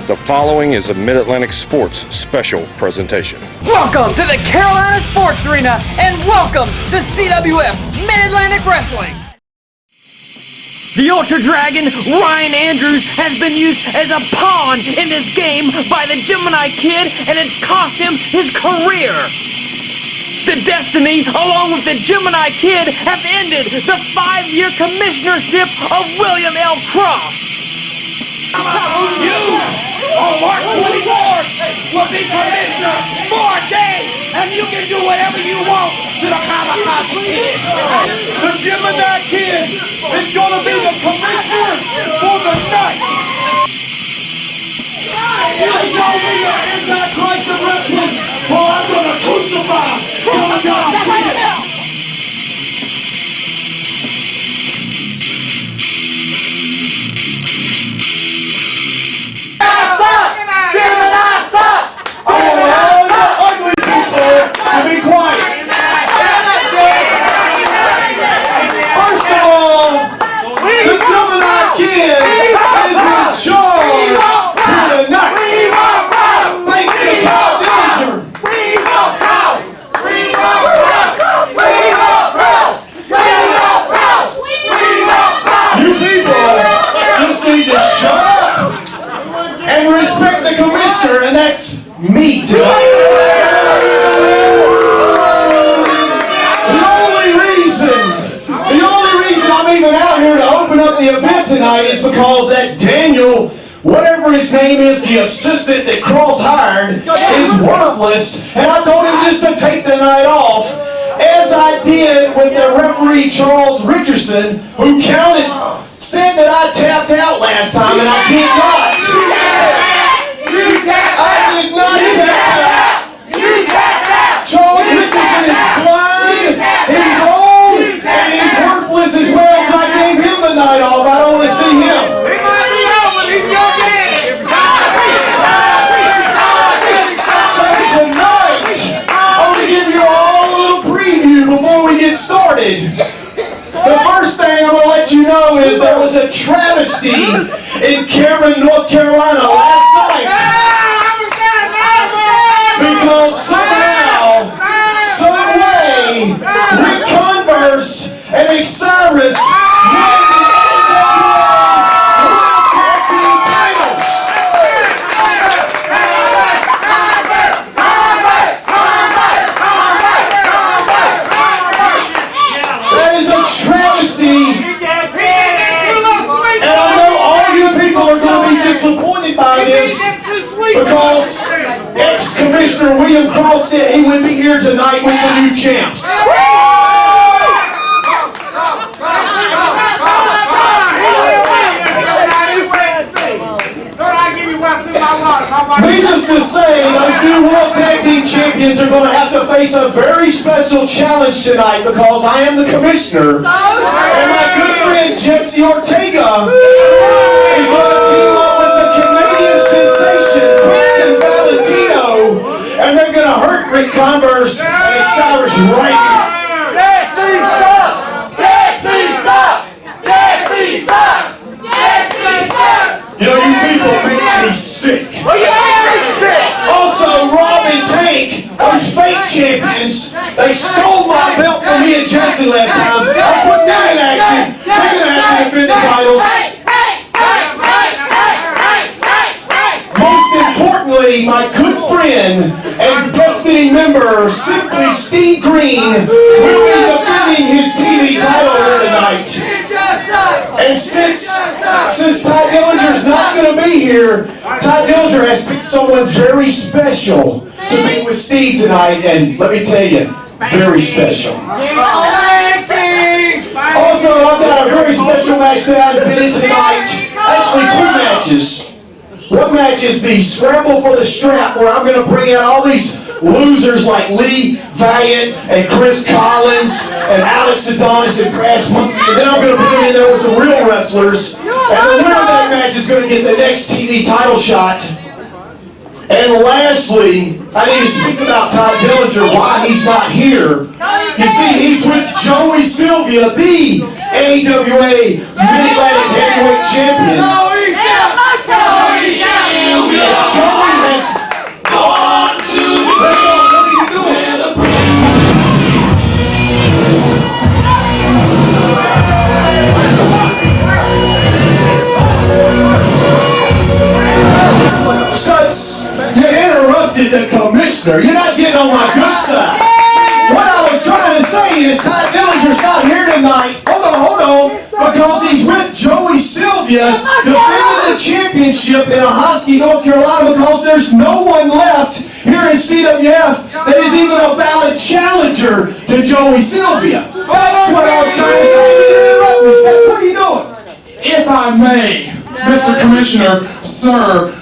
The following is a Mid-Atlantic Sports special presentation. Welcome to the Carolina Sports Arena, and welcome to CWF Mid-Atlantic Wrestling. The Ultra Dragon, Aric Andrews, has been used as a pawn in this game by the Gemini Kid, and it's cost him his career. The Destiny, along with the Gemini Kid, have ended the 5-year commissionership of William L. Cross. You, on March 24th, will be commissioner for a day, and you can do whatever you want to the Kamakazi Kid. The Gemini Kid is going to be the commissioner for the night. You know me, the Antichrist of wrestling. Well, I'm going to crucify Kamakazi Kid. Be quiet. First of all, the Gemini Kid is in charge for the night. Thanks to Todd Dillinger. You people just need to shut up and respect the commissioner, and that's me tonight. The event tonight is because that Daniel, whatever his name is, the assistant that Cross hired, is worthless, and I told him just to take the night off, as I did with the referee Charles Richardson, who said that I tapped out last time, and I did not. I did not tap out. Charles Richardson is blind, he's old, and he's worthless as well, so I gave him the night off. I don't want to see him. He might be out, but he's your daddy. So tonight, I want to give you all a little preview before we get started. The first thing I'm going to let you know is there was a travesty in Cameron, North Carolina last night. Because somehow, some way, Ric Converse and Xsiris won the NWA World Tag Team titles. That is a travesty. And I know all you people are going to be disappointed by this because ex-commissioner William Cross said he would be here tonight with the new champs. Needless to say, those new World Tag Team Champions are going to have to face a very special challenge tonight because I am the commissioner, and my good friend Jesse Ortega is going to team up with the Canadian sensation Chris Valentino, and they're going to hurt Ric Converse and Xsiris right here. You know, you people make me sick. Also, Rob and Tank, those fake champions, they stole my belt from me and Jesse last time. I put them in action. They're going to have to defend the titles. Most importantly, my good friend and Destiny member, Simply Steve Greene, will be defending his TV title here tonight. And since Ty Dillinger's not going to be here, Ty Dillinger has picked someone very special to meet with Steve tonight, and let me tell you, very special. Also, I've got a very special match that I invented tonight. Actually, 2 matches. One match is the Scramble for the Strap, where I'm going to bring out all these losers like Lee, Valiant, and Chris Collins, and Alex Adonis, and Crash Munkey, and then I'm going to put them in there with some real wrestlers, and the winner of that match is going to get the next TV title shot. And lastly, I need to speak about Todd Dillinger, why he's not here. You see, he's with Joey Sylvia, the AWA Mid-Atlantic Heavyweight Champion. McAllister. You're not getting on my good side. What I was trying to say is Ty Dillinger's not here tonight. Hold on. Because he's with Joey Sylvia defending the championship in Ahoskie, North Carolina, because there's no one left here in CWF that is even a valid challenger to Joey Sylvia. That's what I was trying to say. You didn't interrupt me, Steph. What are you doing? If I may, Mr. Commissioner, sir,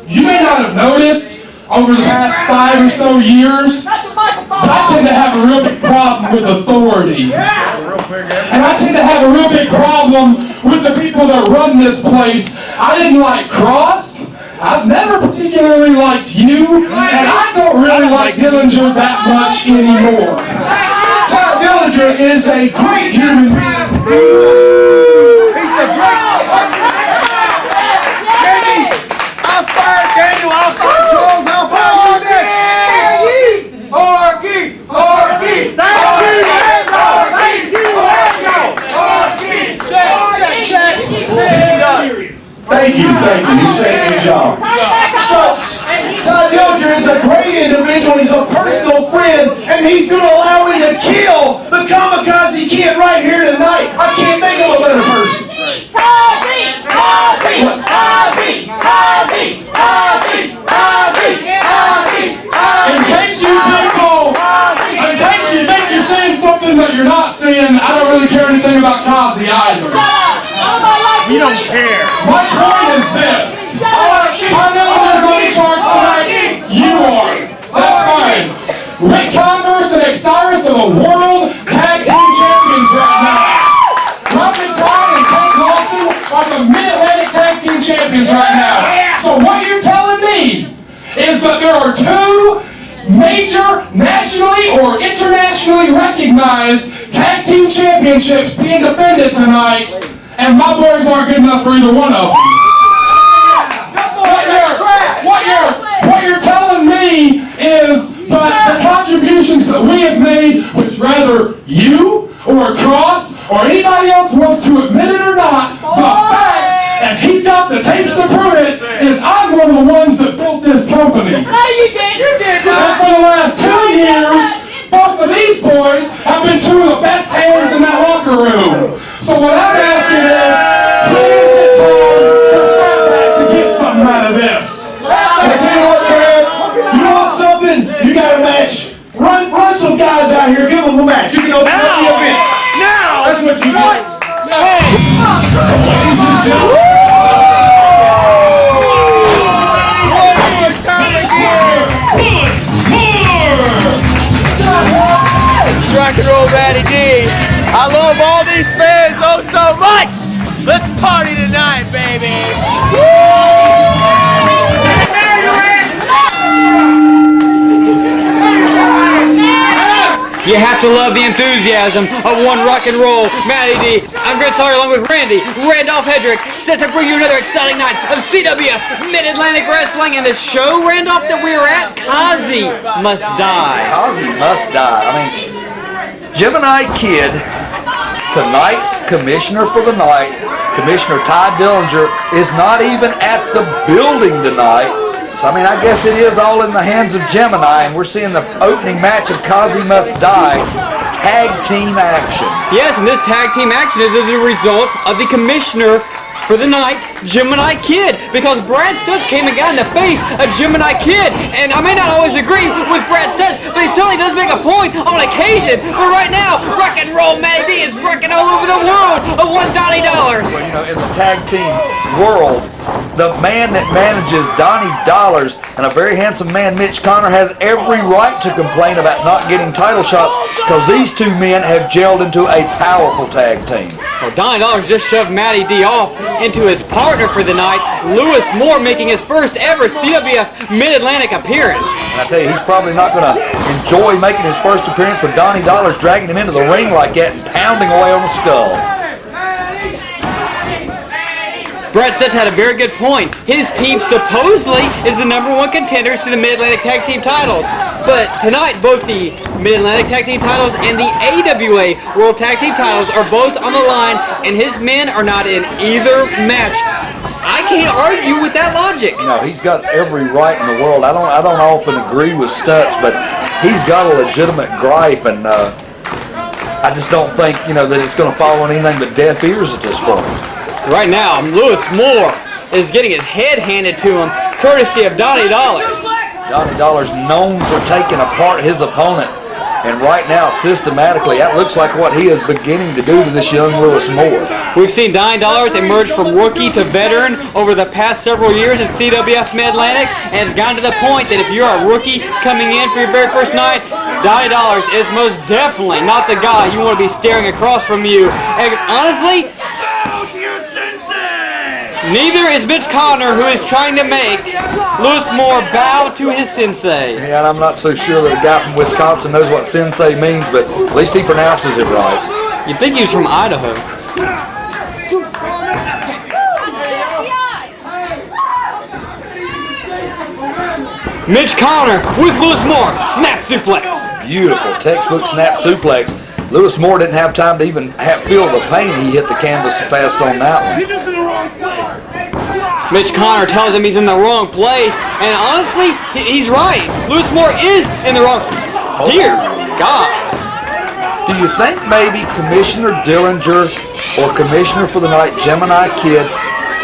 you may not have noticed over the past 5 or so years, I tend to have a real big problem with authority. And I tend to have a real big problem with the people that run this place. I didn't like Cross. I've never particularly liked you. And I don't really like Dillinger that much anymore. Ty Dillinger is a great human being. He's a great... I'll fire Daniel, I'll fire Charles, I'll fire you next! Thank you. You saved your job. Ty Dillinger is a great individual. He's a personal friend, and he's going to allow me to kill the Kamakazi Kid right here tonight. I can't think of a better person. In case you think you're saying something that you're not saying, I don't really care anything about Kazi either. You don't care. My point is this. Ty Dillinger's on the charts tonight. You are. That's fine. Ric Converse and Xsiris are the World Tag Team Champions right now. McBride and Lawson are the Mid-Atlantic Tag Team Champions right now. So what you're telling me is that there are 2 major nationally or internationally recognized tag team championships being defended tonight, and my boys aren't good enough for either one of them. What you're telling me is that the contributions that we have made, which rather you or Cross or anybody else wants to admit it or not, the fact, and he's got the tapes to prove it, is I'm one of the ones that built this company. No, you did. And for the last 2 years, both of these boys have been 2 of the best hands in that locker room. So what I'm asking is, please, it's time for Flashback to get something out of this. I tell you what, Brad, you want something? You got a match. Run some guys out here, give them a match. You can open up the event. Now! That's what you get. Rock and roll Matty D. I love all these fans so much. Let's party tonight, baby. You have to love the enthusiasm of one rock and roll Matty D. I'm Greg Sawyer along with Randy Randolph Hedrick, set to bring you another exciting night of CWF Mid-Atlantic Wrestling, and the show, Randolph, that we are at, Kazi Must Die. Kazi Must Die. I mean, Gemini Kid, tonight's commissioner for the night, Commissioner Ty Dillinger, is not even at the building tonight. So, I mean, I guess it is all in the hands of Gemini, and we're seeing the opening match of Kazi Must Die, tag team action. Yes, and this tag team action is as a result of the commissioner for the night, Gemini Kid, because Brad Stutz came and got in the face of Gemini Kid, and I may not always agree with Brad Stutz, but he certainly does make a point on occasion. But right now, rock and roll Matty D is rocking all over the world of one Donnie Dollars. Well, you know, in the tag team world, the man that manages Donnie Dollars and a very handsome man, Mitch Connor, has every right to complain about not getting title shots because these 2 men have gelled into a powerful tag team. Well, Donnie Dollars just shoved Matty D off into his partner for the night, Lewis Moore, making his first ever CWF Mid-Atlantic appearance. And I tell you, he's probably not going to enjoy making his first appearance with Donnie Dollars dragging him into the ring like that and pounding away on the skull. Brad Stutz had a very good point. His team supposedly is the #1 contenders to the Mid-Atlantic Tag Team titles. But tonight, both the Mid-Atlantic Tag Team titles and the AWA World Tag Team titles are both on the line, and his men are not in either match. I I can't argue with that logic. No, he's got every right in the world. I don't often agree with Stutz, but he's got a legitimate gripe, and I just don't think, that it's going to fall on anything but deaf ears at this point. Right now, Lewis Moore is getting his head handed to him, courtesy of Donnie Dollars. Donnie Dollars known for taking apart his opponent, and right now, systematically, that looks like what he is beginning to do to this young Lewis Moore. We've seen Donnie Dollars emerge from rookie to veteran over the past several years in CWF Mid-Atlantic, and it's gotten to the point that if you're a rookie coming in for your very first night, Donnie Dollars is most definitely not the guy you want to be staring across from you. And honestly, neither is Mitch Connor, who is trying to make Lewis Moore bow to his sensei. Yeah, and I'm not so sure that a guy from Wisconsin knows what sensei means, but at least he pronounces it right. You'd think he was from Idaho. Mitch Connor with Lewis Moore, snap suplex. Beautiful, textbook snap suplex. Lewis Moore didn't have time to even feel the pain. He hit the canvas fast on that one. You're just in the wrong place. Mitch Connor tells him he's in the wrong place, and honestly, he's right. Lewis Moore is in the wrong. Dear God. Do you think maybe Commissioner Dillinger or Commissioner for the Night Gemini Kid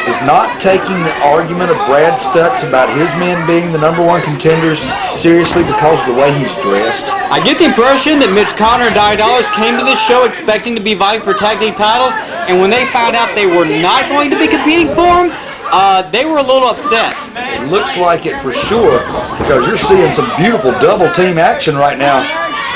is not taking the argument of Brad Stutz about his men being the #1 contenders seriously because of the way he's dressed? I get the impression that Mitch Connor and Donnie Dollars came to this show expecting to be vying for tag team titles, and when they found out they were not going to be competing for them, they were a little upset. It looks like it for sure, because you're seeing some beautiful double team action right now.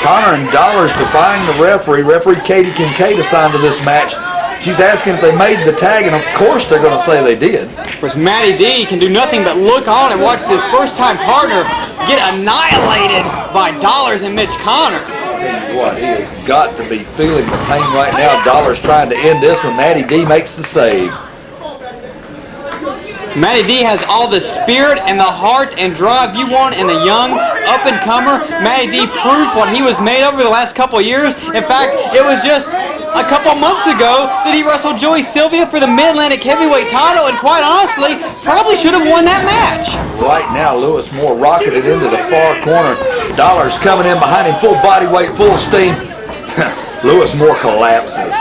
Connor and Dollars defying the referee. Referee Katie Kincaid assigned to this match. She's asking if they made the tag, and of course they're going to say they did. Of course, Matty D can do nothing but look on and watch this first-time partner get annihilated by Dollars and Mitch Connor. I'll tell you what, he has got to be feeling the pain right now. Dollars trying to end this when Matty D makes the save. Matty D has all the spirit and the heart and drive you want in a young up-and-comer. Matty D proved what he was made of over the last couple of years. In fact, it was just a couple months ago that he wrestled Joey Sylvia for the Mid-Atlantic Heavyweight title, and quite honestly, probably should have won that match. Right now, Lewis Moore rocketed into the far corner. Dollars coming in behind him, full body weight, full steam. Lewis Moore collapses.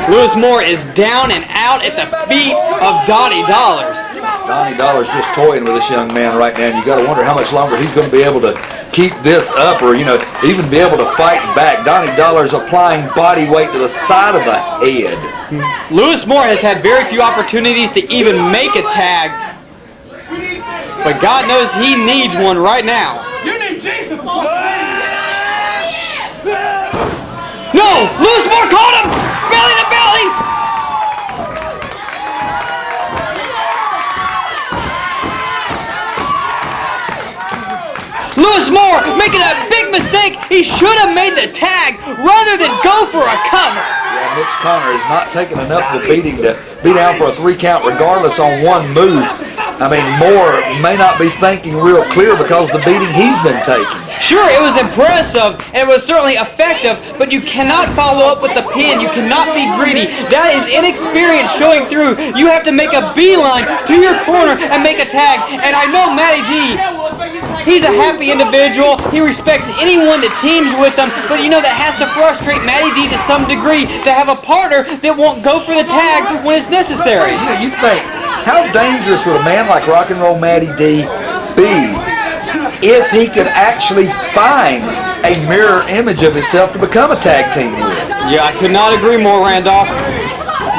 Lewis Moore is down and out at the feet of Donnie Dollars. Donnie Dollars just toying with this young man right now, and you got to wonder how much longer he's going to be able to keep this up, or even be able to fight back. Donnie Dollars applying body weight to the side of the head. Lewis Moore has had very few opportunities to even make a tag, but God knows he needs one right now. You need Jesus. No! Lewis Moore caught him! Belly to belly! Lewis Moore making a big mistake. He should have made the tag rather than go for a cover. Yeah, Mitch Connor is not taking enough of a beating to be down for a 3 count regardless on one move. I mean, Moore may not be thinking real clear because of the beating he's been taking. Sure, it was impressive, and it was certainly effective, but you cannot follow up with the pin. You cannot be greedy. That is inexperience showing through. You have to make a beeline to your corner and make a tag. And I know Matty D, he's a happy individual. He respects anyone that teams with him, but that has to frustrate Matty D to some degree to have a partner that won't go for the tag when it's necessary. You think, how dangerous would a man like Rock and Roll Matty D be if he could actually find a mirror image of himself to become a tag team with? Yeah, I could not agree more, Randolph.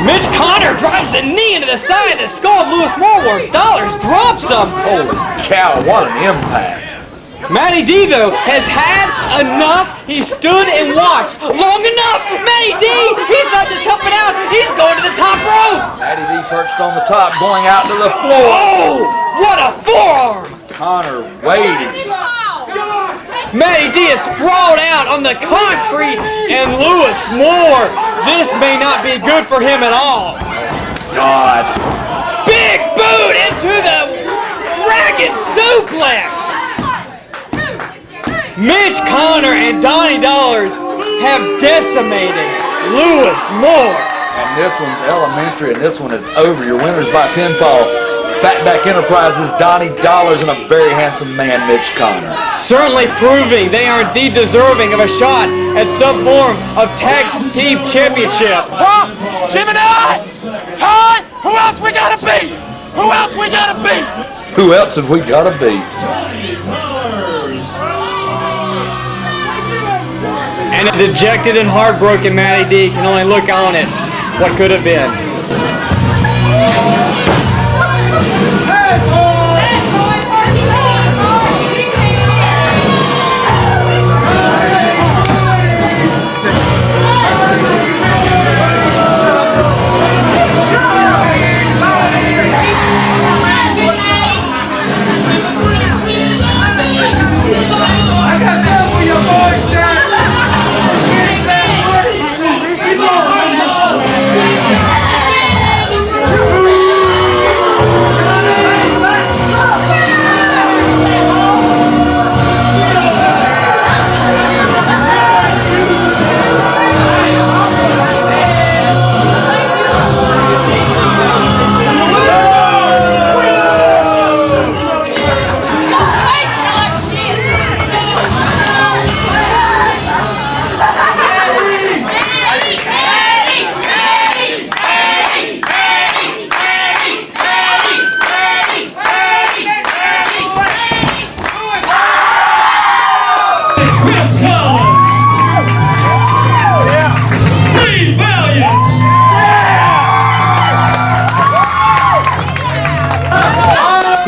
Mitch Connor drives the knee into the side of the skull of Lewis Moore, where Dollars drops him. Holy cow, what an impact. Matty D, though, has had enough. He stood and watched long enough. Matty D, he's not just helping out. He's going to the top rope. Matty D perched on the top, going out to the floor. Oh, what a forearm. Connor waiting. Matty D is sprawled out on the concrete, and Lewis Moore, this may not be good for him at all. God. Big boot into the dragon suplex. Mitch Connor and Donnie Dollars have decimated Lewis Moore. And this one's elementary, and this one is over. Your winners by pinfall, Fatback Enterprises, Donnie Dollars, and a very handsome man, Mitch Connor. Certainly proving they are indeed deserving of a shot at some form of tag team championship. Gemini! Ty! Who else we gotta beat? Who else we gotta beat? Who else have we got to beat? And a dejected and heartbroken Matty D can only look on it what could have been.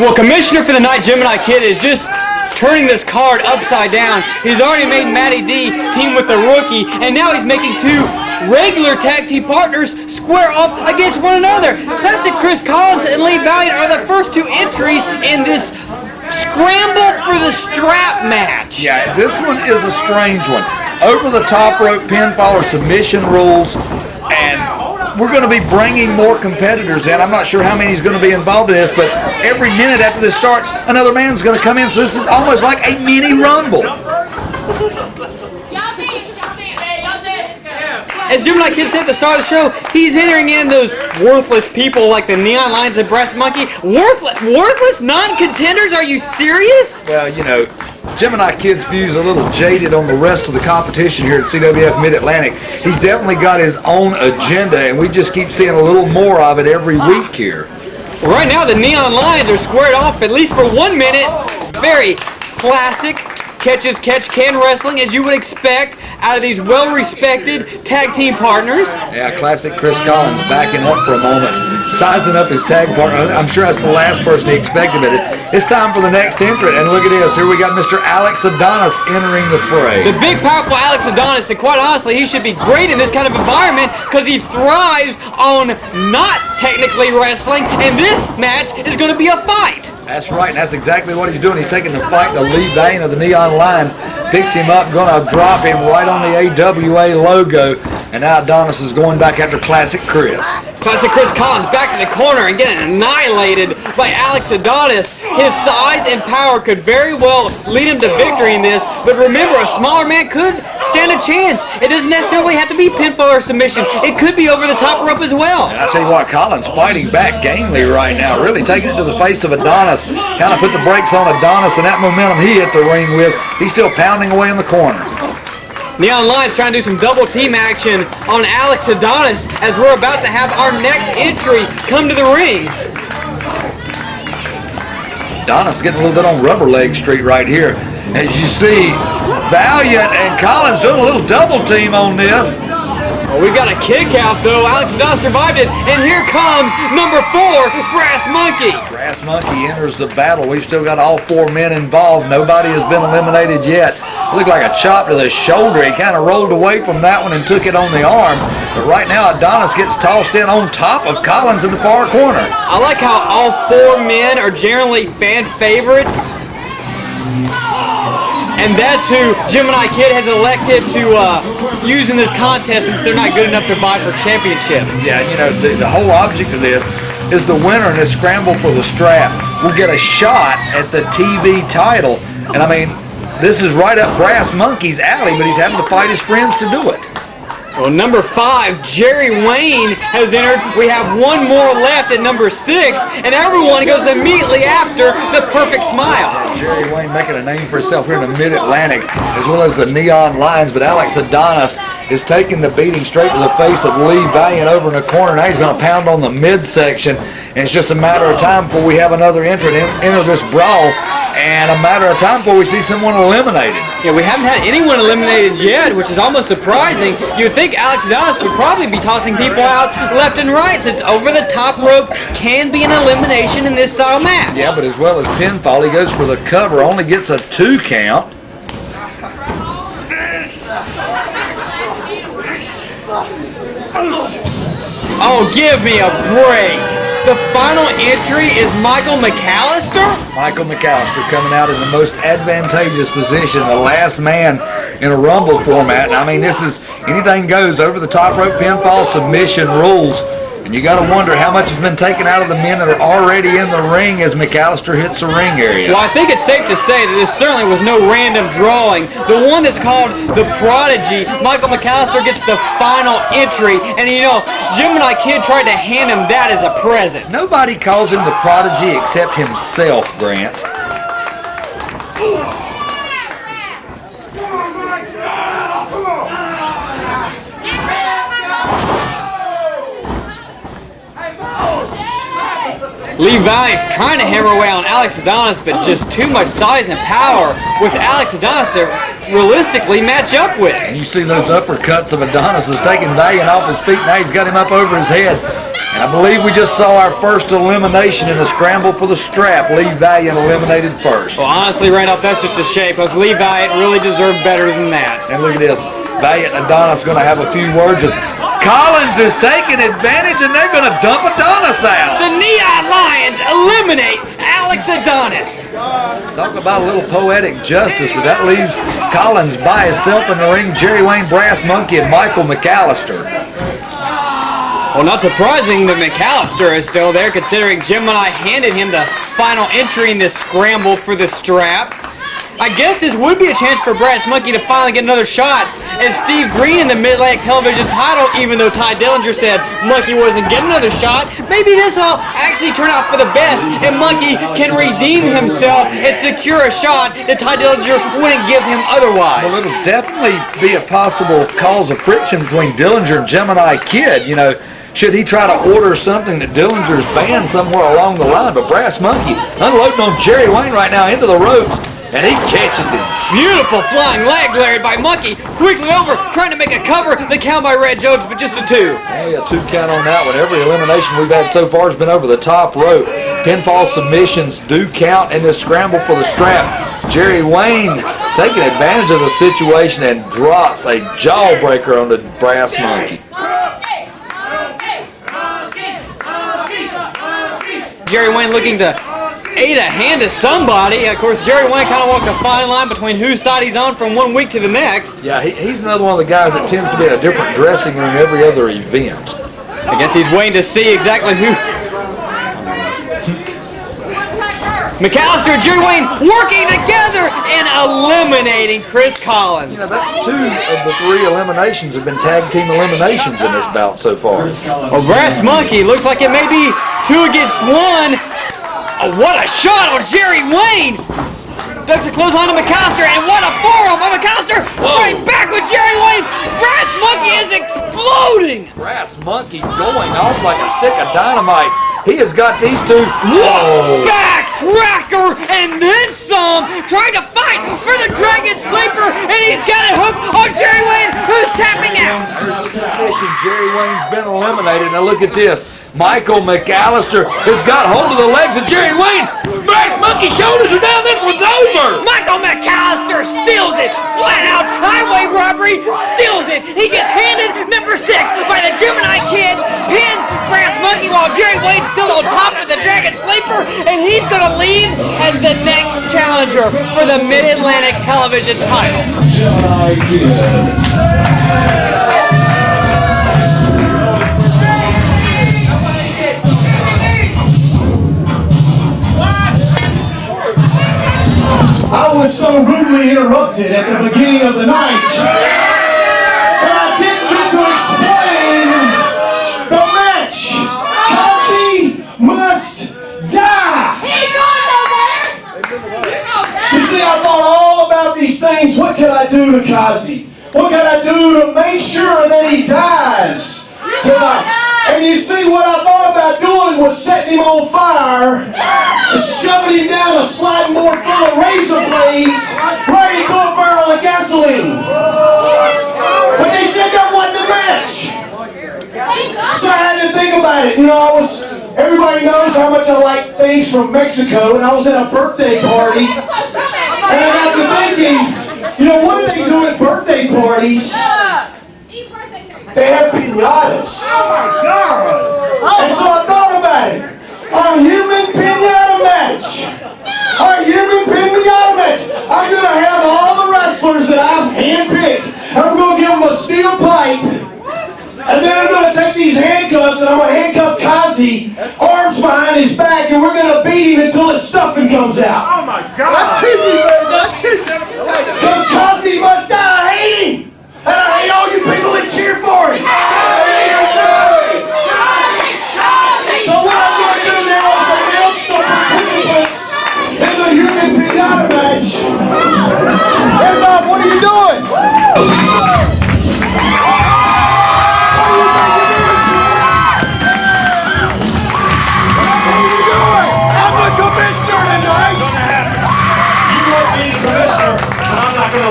Well, Commissioner for the Night, Gemini Kid, is just turning this card upside down. He's already made Matty D team with the rookie, and now he's making two regular tag team partners square off against one another. Classic Chris Collins and Lee Valiant are the first two entries in this scramble for the strap match. Yeah, this one is a strange one. Over the top rope pinfall or submission rules, and we're going to be bringing more competitors in. I'm not sure how many is going to be involved in this, but every minute after this starts, another man's going to come in. So this is almost like a mini rumble. As Gemini Kid said at the start of the show, he's entering in those worthless people like the Neon Lions and Breast Monkey. Worthless non-contenders? Are you serious? Well, you know, Gemini Kid's views a little jaded on the rest of the competition here at CWF Mid-Atlantic. He's definitely got his own agenda, and we just keep seeing a little more of it every week here. Right now, the Neon Lions are squared off, at least for 1 minute. Very classic catch-as-catch-can wrestling, as you would expect out of these well-respected tag team partners. Yeah, classic Chris Collins backing up for a moment, sizing up his tag partner. I'm sure that's the last person he expected, but it's time for the next entrant. And look at this. Here we got Mr. Adonis entering the fray. The big, powerful Adonis, and quite honestly, he should be great in this kind of environment because he thrives on not technically wrestling, and this match is going to be a fight. That's right, and that's exactly what he's doing. He's taking the fight to Lee Valiant of the Neon Lions, picks him up, going to drop him right on the AWA logo, and now Adonis is going back after Classic Chris. Classic Chris Collins back in the corner and getting annihilated by Adonis. His size and power could very well lead him to victory in this, but remember, a smaller man could stand a chance. It doesn't necessarily have to be pinfall or submission. It could be over the top rope as well. And I tell you what, Collins fighting back gamely right now, really taking it to the face of Adonis, kind of put the brakes on Adonis, and that momentum he hit the ring with, he's still pounding away in the corner. Neon Lions trying to do some double team action on Adonis as we're about to have our next entry come to the ring. Adonis getting a little bit on rubber leg street right here. As you see, Valiant and Collins doing a little double team on this. Well, we got a kick out though. Adonis survived it, and here comes number 4, Brass Monkey. Brass Monkey enters the battle. We've still got all 4 men involved. Nobody has been eliminated yet. It looked like a chop to the shoulder. He kind of rolled away from that one and took it on the arm. But right now, Adonis gets tossed in on top of Collins in the far corner. I like how all 4 men are generally fan favorites. And that's who Gemini Kid has elected to use in this contest since they're not good enough to vie for championships. Yeah, you know, the whole object of this is the winner in this scramble for the strap will get a shot at the TV title. And I mean, this is right up Brass Monkey's alley, but he's having to fight his friends to do it. Well, number 5, Jerry Wayne has entered. We have one more left at number 6, and everyone goes immediately after the perfect smile. Jerry Wayne making a name for himself here in the Mid-Atlantic, as well as the Neon Lions, but Alex Adonis is taking the beating straight to the face of Lee Valiant over in the corner. Now he's going to pound on the midsection, and it's just a matter of time before we have another entrant enter this brawl, and a matter of time before we see someone eliminated. Yeah, we haven't had anyone eliminated yet, which is almost surprising. You'd think Alex Adonis would probably be tossing people out left and right, since over the top rope can be an elimination in this style match. Yeah, but as well as pinfall, he goes for the cover, only gets a 2 count. Oh, give me a break. The final entry is Michael McAllister. Michael McAllister coming out in the most advantageous position, the last man in a Rumble format. And I mean, this is anything goes, over the top rope pinfall submission rules. And you got to wonder how much has been taken out of the men that are already in the ring as McAllister hits the ring area. Well, I think it's safe to say that this certainly was no random drawing. The one that's called the Prodigy, Michael McAllister gets the final entry. And you know, Gemini Kid tried to hand him that as a present. Nobody calls him the Prodigy except himself, Grant. Lee Valiant trying to hammer away on Alex Adonis, but just too much size and power with Alex Adonis to realistically match up with. And you see those uppercuts of Adonis is taking Valiant off his feet. Now he's got him up over his head. And I believe we just saw our first elimination in the scramble for the strap. Lee Valiant eliminated first. Well, honestly, Randolph, that's just a shame, because Lee Valiant really deserved better than that. And look at this. Valiant and Adonis going to have a few words. Collins is taking advantage, and they're going to dump Adonis out. The Neon Lions eliminate Alex Adonis. Talk about a little poetic justice, but that leaves Collins by himself in the ring. Jerry Wayne, Brass Monkey, and Michael McAllister. Well, not surprising that McAllister is still there, considering Gemini handed him the final entry in this scramble for the strap. I guess this would be a chance for Brass Monkey to finally get another shot at Steve Greene in the Mid-Atlantic television title, even though Ty Dillinger said Monkey wasn't getting another shot. Maybe this will actually turn out for the best, and Monkey can redeem himself and secure a shot that Ty Dillinger wouldn't give him otherwise. Well, it'll definitely be a possible cause of friction between Dillinger and Gemini Kid. You know, should he try to order something that Dillinger's banned somewhere along the line? But Brass Monkey unloading on Jerry Wayne right now into the ropes, and he catches him. Beautiful flying leg layered by Monkey. Quickly over, trying to make a cover. The count by Red Jones, but just a 2. Yeah, 2 count on that one. Every elimination we've had so far has been over the top rope. Pinfall submissions do count in this scramble for the strap. Jerry Wayne taking advantage of the situation and drops a jawbreaker on the Brass Monkey. Jerry Wayne looking to aid a hand to somebody. Of course, Jerry Wayne kind of walks a fine line between whose side he's on from one week to the next. Yeah, he's another one of the guys that tends to be in a different dressing room every other event. I guess he's waiting to see exactly who. McAllister and Jerry Wayne working together and eliminating Chris Collins. You know, that's 2 of the 3 eliminations have been tag team eliminations in this bout so far. Well, Brass Monkey looks like it may be 2 against 1. Oh, what a shot on Jerry Wayne! Ducks a clothesline to McAllister, and what a forearm on McAllister! Right back with Jerry Wayne! Brass Monkey is exploding! Brass Monkey going off like a stick of dynamite. He has got these 2. Whoa! Back cracker and then some! Trying to fight for the Dragon Sleeper, and he's got a hook on Jerry Wayne, who's tapping out! Jerry Wayne's been eliminated. Now look at this. Michael McAllister has got hold of the legs of Jerry Wayne. Brass Monkey shoulders are down. This one's over. Michael McAllister steals it. Flat out highway robbery. Steals it. He gets handed number 6 by the Gemini Kid. Pins Brass Monkey while Jerry Wayne's still on top of the Dragon Sleeper. And he's going to leave as the next challenger for the Mid-Atlantic television title. Gemini Kid. I was so rudely interrupted at the beginning of the night, but I didn't get to do to Kazi? What can I do to make sure that he dies tonight? And you see, what I thought about doing was setting him on fire, shoving him down a sliding board full of razor blades, right into a barrel of gasoline. But they said that wasn't the match. So I had to think about it. You know, everybody knows how much I like things from Mexico, and I was at a birthday party, and I got to thinking, you know, what do they do at birthday parties? They have piñatas. And so I thought about it. A human piñata match. A human piñata match. I'm going to have all the wrestlers that I've handpicked. I'm going to give them a steel pipe. And then I'm going to take these handcuffs and I'm going to handcuff Kazi, arms behind his back, and we're going to beat him until his stuffing comes out. Oh my God! That's creepy, man. Because Kazi must die. I hate him. And I hate all you people that cheer for him. So what I'm going to do now is announce some participants in the human piñata match. Hey Bob, what are you doing?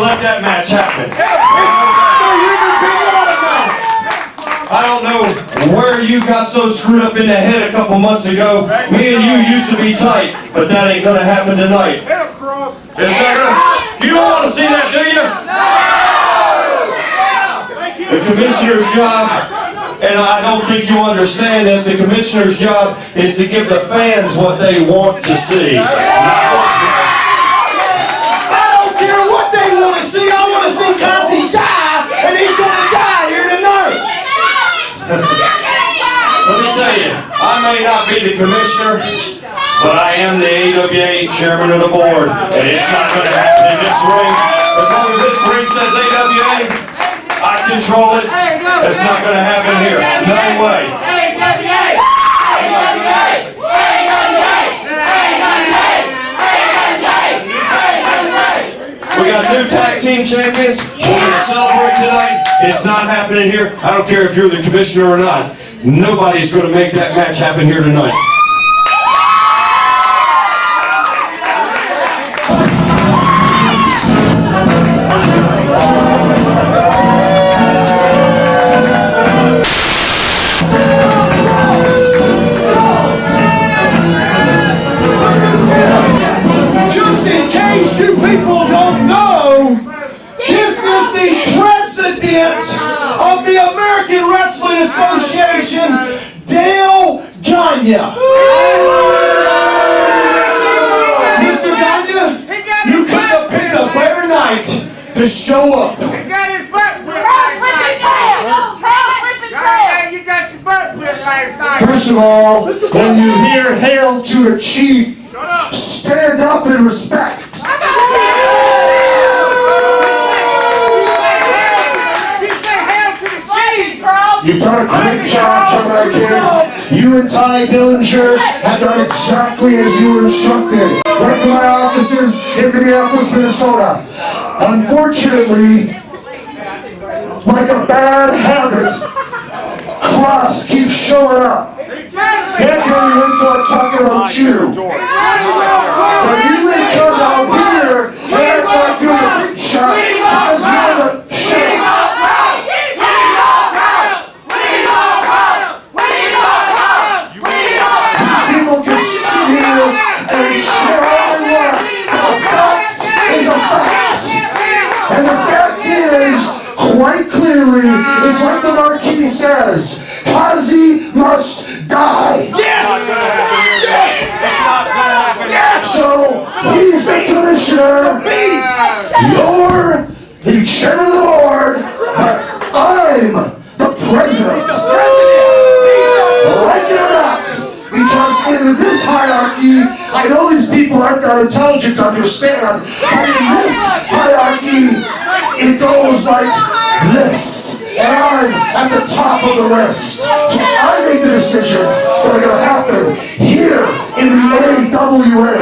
Let that match happen. I don't know where you got so screwed up in the head a couple months ago. Me and you used to be tight, but that ain't gonna happen tonight. It's not gonna. You don't want to see that, do you? The commissioner's job, and I don't think you understand this, the commissioner's job is to give the fans what they want to see. See, I want to see Kazi die, and he's going to die here tonight. Let me tell you, I may not be the commissioner, but I am the AWA chairman of the board, and it's not going to happen in this ring. As long as this ring says AWA, I control it. It's not going to happen here. No way. We got new tag team champions. We're going to celebrate tonight. It's not happening here. I don't care if you're the commissioner or not. Nobody's going to make that match happen here tonight. Just in case you people don't know, this is the president of the American Wrestling Association, Dale Gagne. Mr. Gagne, you could have picked a better night to show up. He got his butt whipped you got your butt whipped last night. First of all, when you hear hail to a chief, stand up in respect. You've done a great job, Trevor Lee. You and Ty Dillinger have done exactly as you were instructed. Right from my offices in Minneapolis, Minnesota. Unfortunately, like a bad habit, Cross keeps showing up. Can't get any wrinkle talking about you. But you may come out here and act like you're the big shot because you're the shit. These people can sit here and cheer all they want. The fact is a fact. And the fact is, quite clearly, it's like the Marquis says, Kazi must die. Yes! Yes! So, he's the commissioner, you're the chairman of the board, but I'm the president. Like it or not, because in this hierarchy, I know these people aren't that intelligent to understand, but in this hierarchy, it goes like this. And I'm at the top of the list. So I make the decisions that are going to happen here in the AWA.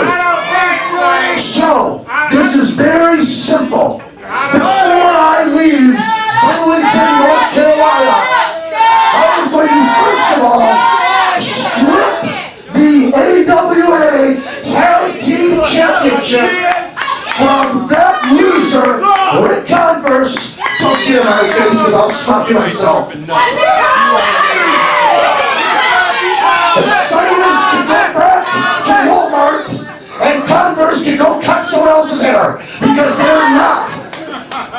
So, this is very simple. The championship from that loser, Ric Converse. Don't get in my face because I'll slap you myself. Xsiris can go back to Walmart and Converse can go cut someone else's hair because they're not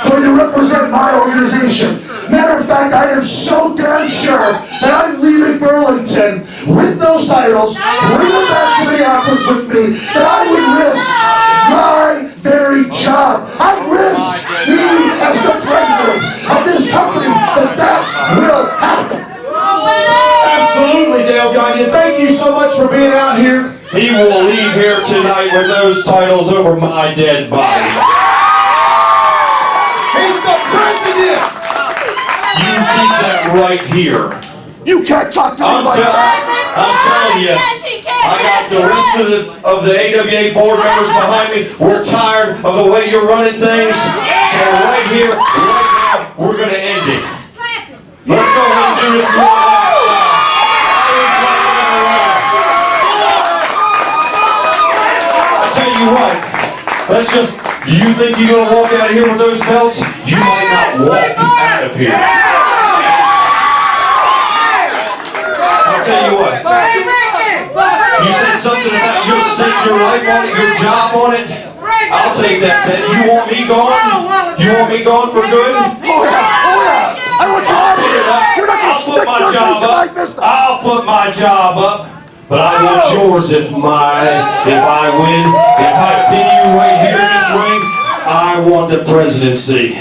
going to represent my organization. Matter of fact, I am so damn sure that I'm leaving Burlington with those titles, bring them back to Minneapolis with me, that I would risk my very job. I'd risk me as the president of this company that will happen. Absolutely, Dale Gagne. Thank you so much for being out here. He will leave here tonight with those titles over my dead body. He's the president. You keep that right here. You can't talk to me like that. I'm telling you, I got the rest of the AWA board members behind me. We're tired of the way you're running things. So right here, right now, we're going to end it. Let's go ahead and do this one last time. I tell you what, you think you're going to walk out of here with those belts? You might not walk out of here. I'll tell you what. You said something about you'll stake your life on it, your job on it. I'll take that bet. You want me gone? You want me gone for good? Oh yeah. I want you out of here. You're not going to stick your face in my business. I'll put my job up, but I want yours if I win. If I pin you right here in this ring, I want the presidency.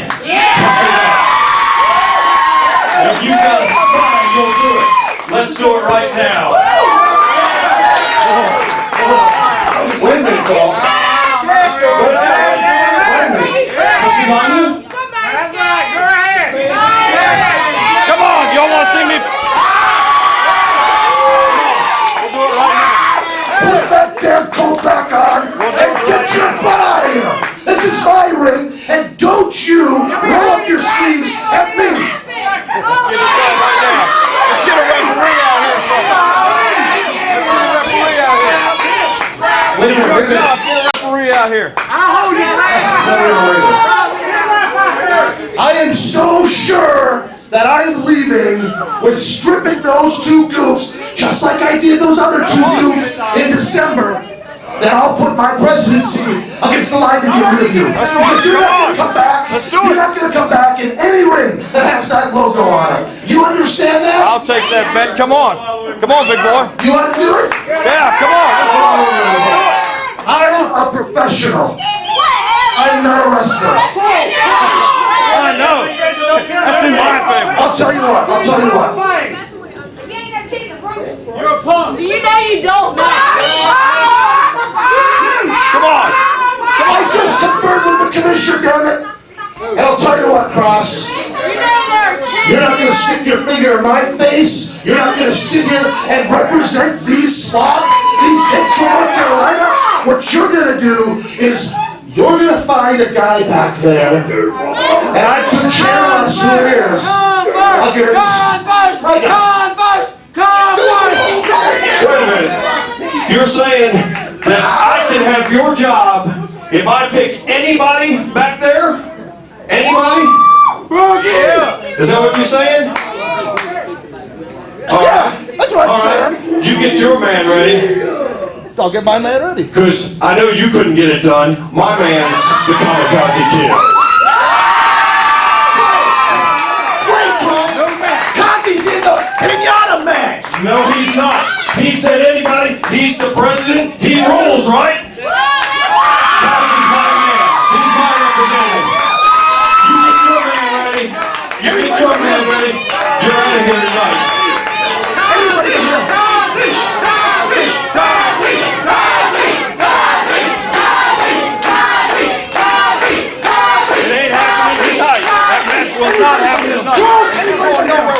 If you got a spine, you'll do it. Let's do it right now. Wait a minute, boss. Wait a minute. Is she on you? Come on, y'all want to see me? We'll do it right now. Put that damn coat back on and get your butt out of here. This is my ring, and don't you roll up your sleeves at me. Let's get a referee out here. Wait a minute. Get a referee out here. I am so sure that I'm leaving with stripping those two goofs, just like I did those other two goofs in December, that I'll put my presidency against the line to get rid of you. Because you're not going to come back. You're not going to come back in any ring that has that logo on it. You understand that? I'll take that bet. Come on. Come on, big boy. You want to do it? Yeah, come on. I am a professional. I'm not a wrestler. I know. That's in my favor. I'll tell you what. You're a punk. You know you don't, man. Come on. I just conferred with the commissioner, damn it. And I'll tell you what, Cross. You're not going to stick your finger in my face. You're not going to sit here and represent these slobs, these hicks from North Carolina. What you're going to do is you're going to find a guy back there, and I could care less who it is. Wait a minute. You're saying that I can have your job if I pick anybody back there? Anybody? Yeah. Is that what you're saying? Yeah, that's what I'm saying. You get your man ready. I'll get my man ready. Because I know you couldn't get it done. My man's the Kamakazi Kid. Wait, boss. Kazi's in the pinata match. No, he's not. He said anybody. He's the president. He rules, right? Kazi's my man. He's my representative. You get your man ready. You get your man ready. You're out of here tonight. Everybody can hear. Will not happen tonight.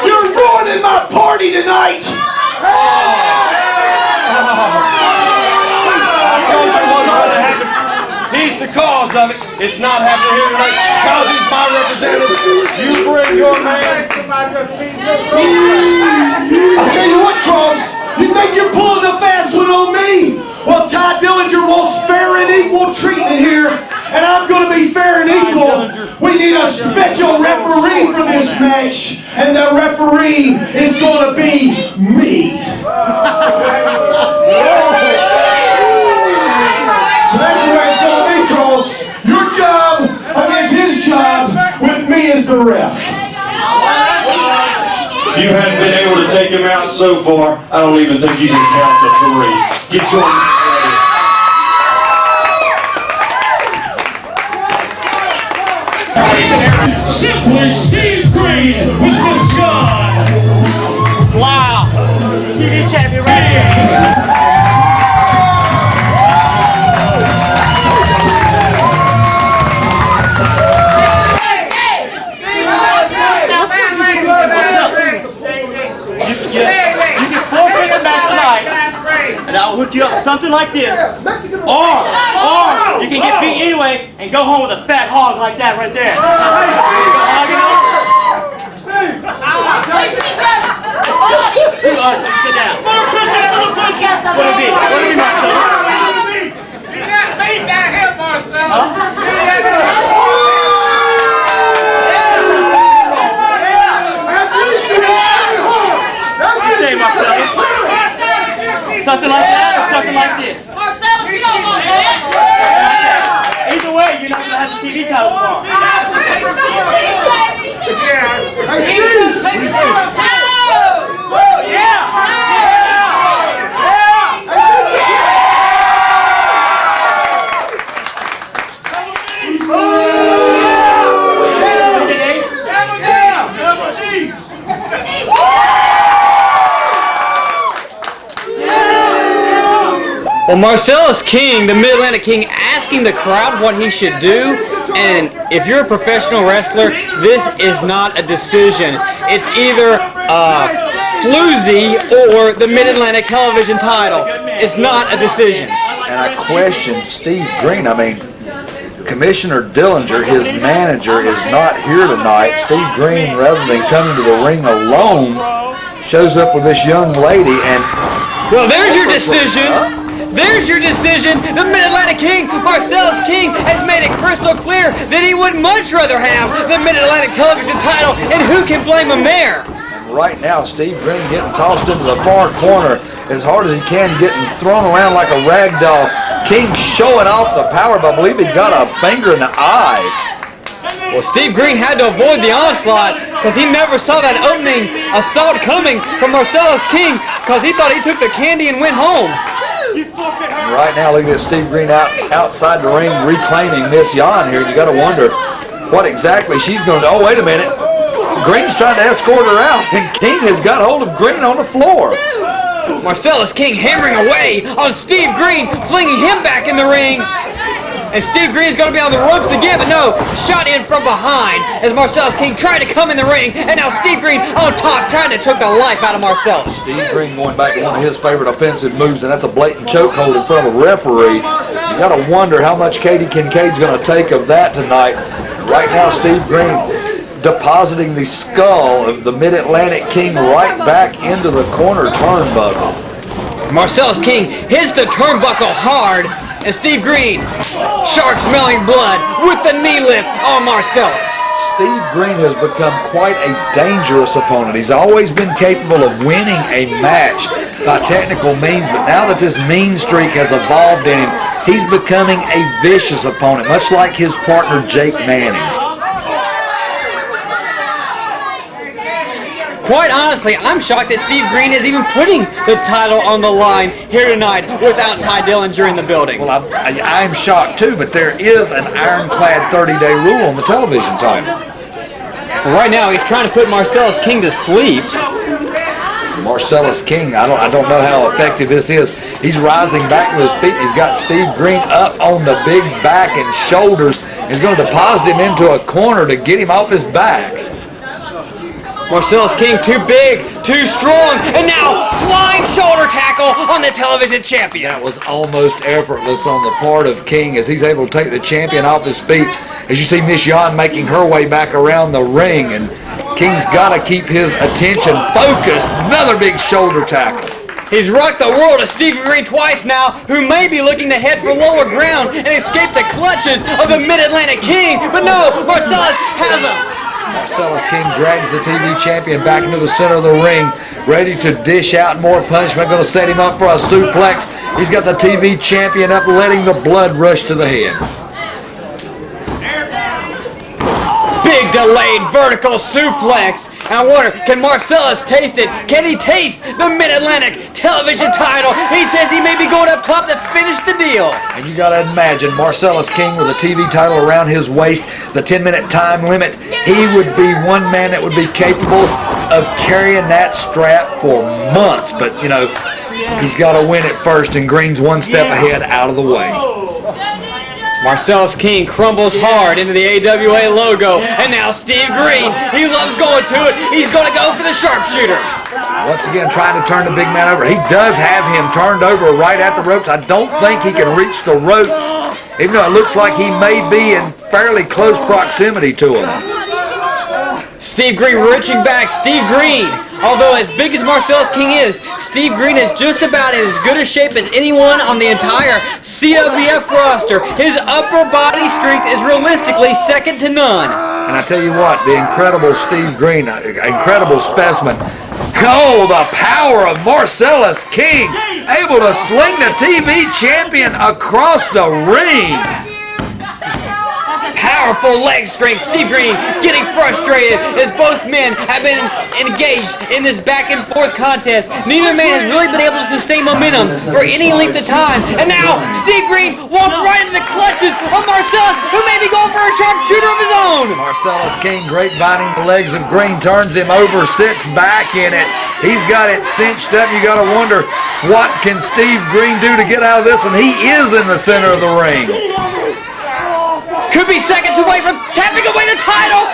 You're ruining my party tonight. I told you what's going to happen. He's the cause of it. It's not happening here tonight. Kazi's my representative. You bring your man. I'll tell you what, Cross. You think you're pulling a fast one on me? Well, Ty Dillinger wants fair and equal treatment here, and I'm going to be fair and equal. We need a special referee for this match, and the referee is going to be me. So that's the way it's going to be, Cross. Your job against his job with me as the ref. You haven't been able to take him out so far. I don't even think you can count to 3. Get your ready. Simply Steve Greene with the gun. Wow. TV champion right here. You can forfeit the match tonight, and I'll hook you up with something like this. Or you can get beat anyway and go home with a fat hog like that right there. Sit down. What'd it be? Marcellus? Say Marcellus. Something like that or something like this? Marcellus, you don't want that. Either way, you're not going to have the TV title tomorrow. Well, Marcellus King, the Mid-Atlantic King, asking the crowd what he should do, and if you're a professional wrestler, this is not a decision. It's either floozy or the Mid-Atlantic television title. It's not a decision. And I question Steve Greene. I mean, Commissioner Dillinger, his manager, is not here tonight. Steve Greene, rather than coming to the ring alone, shows up with this young lady and... Well, there's your decision. There's your decision. The Mid-Atlantic King, Marcellus King, has made it crystal clear that he would much rather have the Mid-Atlantic television title, and who can blame him there? And right now, Steve Greene getting tossed into the far corner as hard as he can, getting thrown around like a rag doll. King showing off the power, but I believe he got a finger in the eye. Well, Steve Greene had to avoid the onslaught because he never saw that opening assault coming from Marcellus King because he thought he took the candy and went home. And right now, look at this, Steve Greene outside the ring reclaiming Miss Yan here. You got to wonder what exactly she's going to do. Oh, wait a minute. Greene's trying to escort her out, and King has got hold of Greene on the floor. Marcellus King hammering away on Steve Greene, flinging him back in the ring. And Steve Greene's going to be on the ropes again, but no, shot in from behind as Marcellus King tried to come in the ring, and now Steve Greene on top trying to choke the life out of Marcellus. Steve Greene going back to one of his favorite offensive moves, and that's a blatant chokehold in front of a referee. You got to wonder how much Katie Kincaid's going to take of that tonight. Right now, Steve Greene depositing the skull of the Mid-Atlantic King right back into the corner turnbuckle. Marcellus King hits the turnbuckle hard, and Steve Greene, shark-smelling blood with the knee lift on Marcellus. Steve Greene has become quite a dangerous opponent. He's always been capable of winning a match by technical means, but now that this mean streak has evolved in him, he's becoming a vicious opponent, much like his partner Jake Manning. Quite honestly, I'm shocked that Steve Greene is even putting the title on the line here tonight without Ty Dillinger in the building. Well, I'm shocked too, but there is an ironclad 30-day rule on the television title. Well, right now, he's trying to put Marcellus King to sleep. Marcellus King, I don't know how effective this is. He's rising back to his feet. He's got Steve Greene up on the big back and shoulders. He's going to deposit him into a corner to get him off his back. Marcellus King too big, too strong, and now flying shoulder tackle on the television champion. That was almost effortless on the part of King as he's able to take the champion off his feet. As you see Miss Yan making her way back around the ring, and King's got to keep his attention focused. Another big shoulder tackle. He's rocked the world of Steve Greene twice now, who may be looking to head for lower ground and escape the clutches of the Mid-Atlantic King. But no, Marcellus has him. Marcellus King drags the TV champion back into the center of the ring, ready to dish out more punishment. Going to set him up for a suplex. He's got the TV champion up, letting the blood rush to the head. Big delayed vertical suplex. I wonder, can Marcellus taste it? Can he taste the Mid-Atlantic television title? He says he may be going up top to finish the deal. And you got to imagine Marcellus King with a TV title around his waist, the 10-minute time limit. He would be one man that would be capable of carrying that strap for months. But, you know, he's got to win it first, and Greene's one step ahead out of the way. Marcellus King crumbles hard into the AWA logo, and now Steve Greene, he loves going to it. He's going to go for the sharpshooter. Once again, trying to turn the big man over. He does have him turned over right at the ropes. I don't think he can reach the ropes, even though it looks like he may be in fairly close proximity to him. Steve Greene reaching back. Steve Greene, although as big as Marcellus King is, Steve Greene is just about in as good a shape as anyone on the entire CWF roster. His upper body strength is realistically second to none. And I tell you what, the incredible Steve Greene, incredible specimen. Oh, the power of Marcellus King, able to sling the TV champion across the ring. Powerful leg strength. Steve Greene getting frustrated as both men have been engaged in this back and forth contest. Neither man has really been able to sustain momentum for any length of time. And now Steve Greene walked right into the clutches of Marcellus, who may be going for a sharpshooter of his own. Marcellus King grapevining the legs of Greene, turns him over, sits back in it. He's got it cinched up. You got to wonder, what can Steve Greene do to get out of this one? He is in the center of the ring. Could be seconds away from tapping away the title,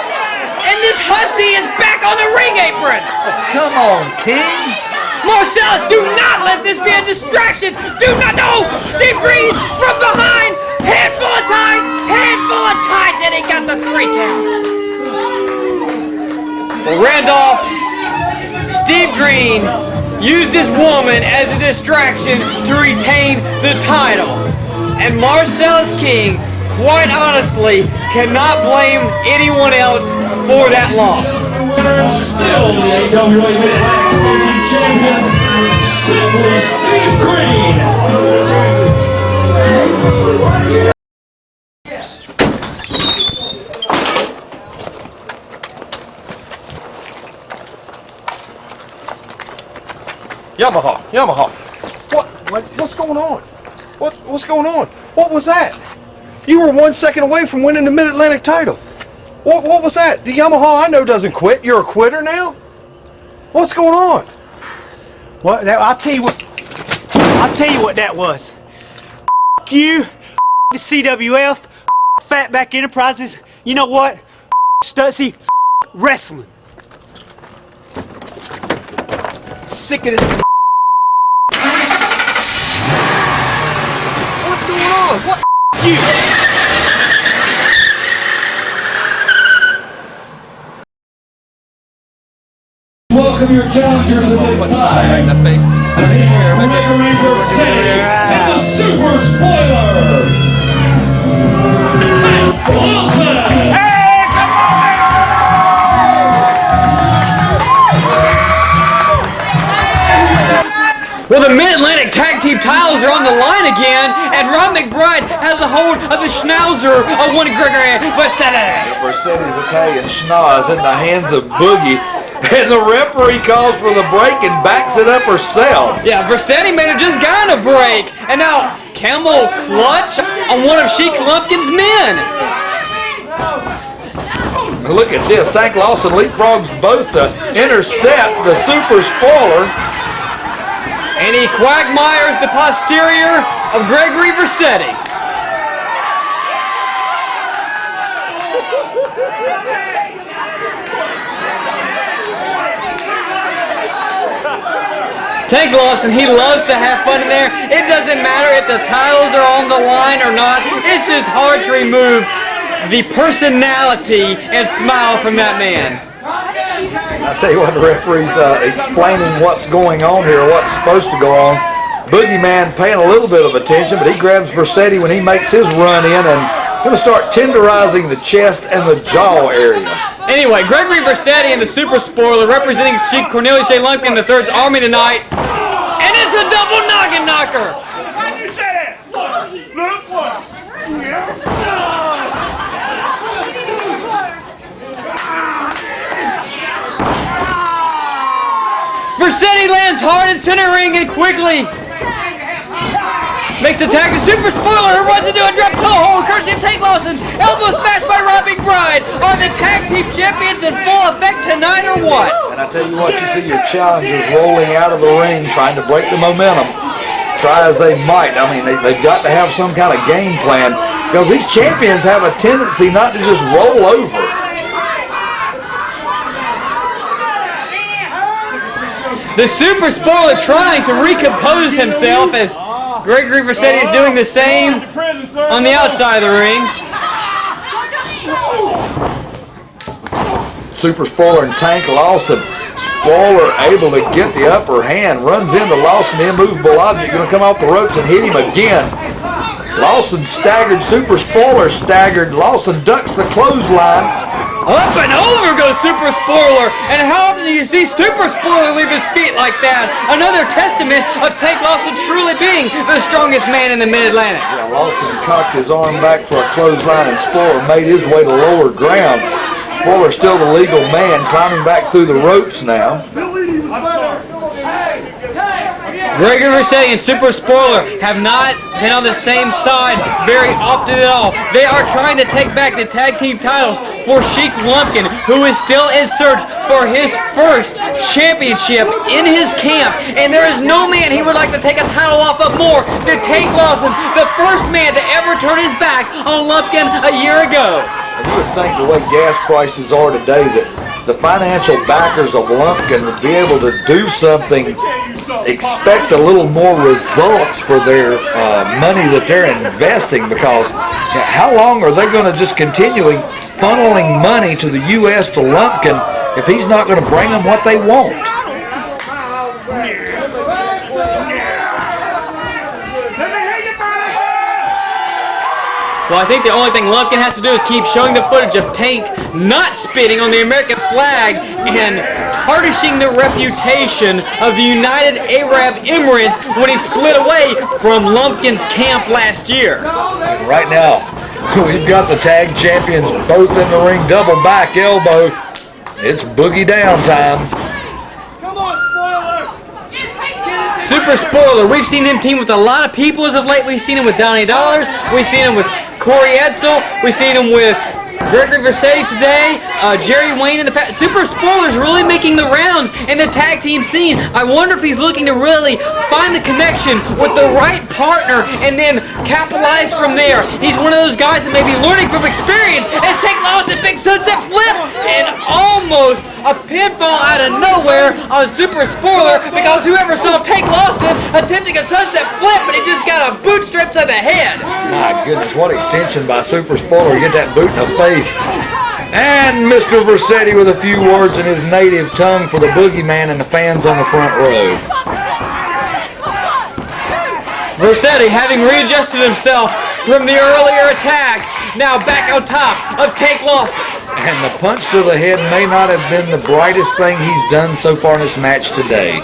and this hussy is back on the ring apron. Come on, King. Marcellus, do not let this be a distraction. Do not, no! Steve Greene from behind, handful of times, and he got the 3 count. Well, Randolph, Steve Greene used this woman as a distraction to retain the title, and Marcellus King, quite honestly, cannot blame anyone else for that loss. Still the AWA Mid-Atlantic Champion, simply Steve Greene. Yamaha. What's going on? What's going on? What was that? You were 1 second away from winning the Mid-Atlantic title. What was that? The Yamaha I know doesn't quit. You're a quitter now? What's going on? Well, I'll tell you what that was. You, the CWF, Fatback Enterprises. You know what? Stutzy, wrestling. Sick of this. What's going on? What? You. Welcome your challengers at this time. Gregory Vercetti and the Super Spoiler, Lawson. Well, the Mid-Atlantic Tag Team titles are on the line again, and McBride has a hold of the schnauzer of one Gregory Vercetti. Vercetti's Italian schnoz in the hands of Boogie, and the referee calls for the break and backs it up herself. Yeah, Vercetti may have just gotten a break, and now Camel clutch on one of Sheik Lumpkin's men. Look at this, Tank Lawson leapfrogs both to intercept the Super Spoiler. And he quagmires the posterior of Gregory Vercetti. Tank Lawson, he loves to have fun in there. It doesn't matter if the titles are on the line or not. It's just hard to remove the personality and smile from that man. I tell you what, the referee's explaining what's going on here, what's supposed to go on. Boogeyman paying a little bit of attention, but he grabs Vercetti when he makes his run in and going to start tenderizing the chest and the jaw area. Anyway, Gregory Vercetti and the Super Spoiler representing Sheik Cornelius J. Lumpkin III's Army tonight. And it's a double noggin knocker. Why'd you say that? Look what? Vercetti lands hard in center ring and quickly makes attack to Super Spoiler, who runs into a drop toe hold, courtesy of Tank Lawson. Elbow smash by McBride. Are the tag team champions in full effect tonight or what? And I tell you what, you see your challengers rolling out of the ring, trying to break the momentum. Try as they might. I mean, they've got to have some kind of game plan because these champions have a tendency not to just roll over. The Super Spoiler trying to recompose himself as Gregory Vercetti is doing the same on the outside of the ring. Super Spoiler and Tank Lawson. Spoiler able to get the upper hand, runs into Lawson, the immovable object, going to come off the ropes and hit him again. Lawson staggered, Super Spoiler staggered. Lawson ducks the clothesline. Up and over goes Super Spoiler, and how often do you see Super Spoiler leave his feet like that? Another testament of Tank Lawson truly being the strongest man in the Mid-Atlantic. Yeah, Lawson cocked his arm back for a clothesline, and Spoiler made his way to lower ground. Spoiler still the legal man, climbing back through the ropes now. Gregory Vercetti and Super Spoiler have not been on the same side very often at all. They are trying to take back the tag team titles for Sheik Lumpkin, who is still in search for his first championship in his camp. And there is no man he would like to take a title off of more than Tank Lawson, the first man to ever turn his back on Lumpkin a year ago. And you would think the way gas prices are today that the financial backers of Lumpkin would be able to do something, expect a little more results for their money that they're investing, because how long are they going to just continually funneling money to the U.S. to Lumpkin if he's not going to bring them what they want? Well, I think the only thing Lumpkin has to do is keep showing the footage of Tank not spitting on the American flag and tarnishing the reputation of the United Arab Emirates when he split away from Lumpkin's camp last year. Right now, we've got the tag champions both in the ring, double back elbow. It's boogie down time. Super Spoiler, we've seen him team with a lot of people as of late. We've seen him with Donnie Dollars. We've seen him with Corey Edsel. We've seen him with Gregory Vercetti today, Jerry Wayne in the past. Super Spoiler's really making the rounds in the tag team scene. I wonder if he's looking to really find the connection with the right partner and then capitalize from there. He's one of those guys that may be learning from experience as Tank Lawson big sunset flip and almost a pinfall out of nowhere on Super Spoiler, because whoever saw Tank Lawson attempting a sunset flip, but he just got a bootstrap to the head. My goodness, what extension by Super Spoiler. Get that boot in the face. And Mr. Vercetti with a few words in his native tongue for the boogeyman and the fans on the front row. Vercetti, having readjusted himself from the earlier attack, now back on top of Tank Lawson. And the punch to the head may not have been the brightest thing he's done so far in this match today.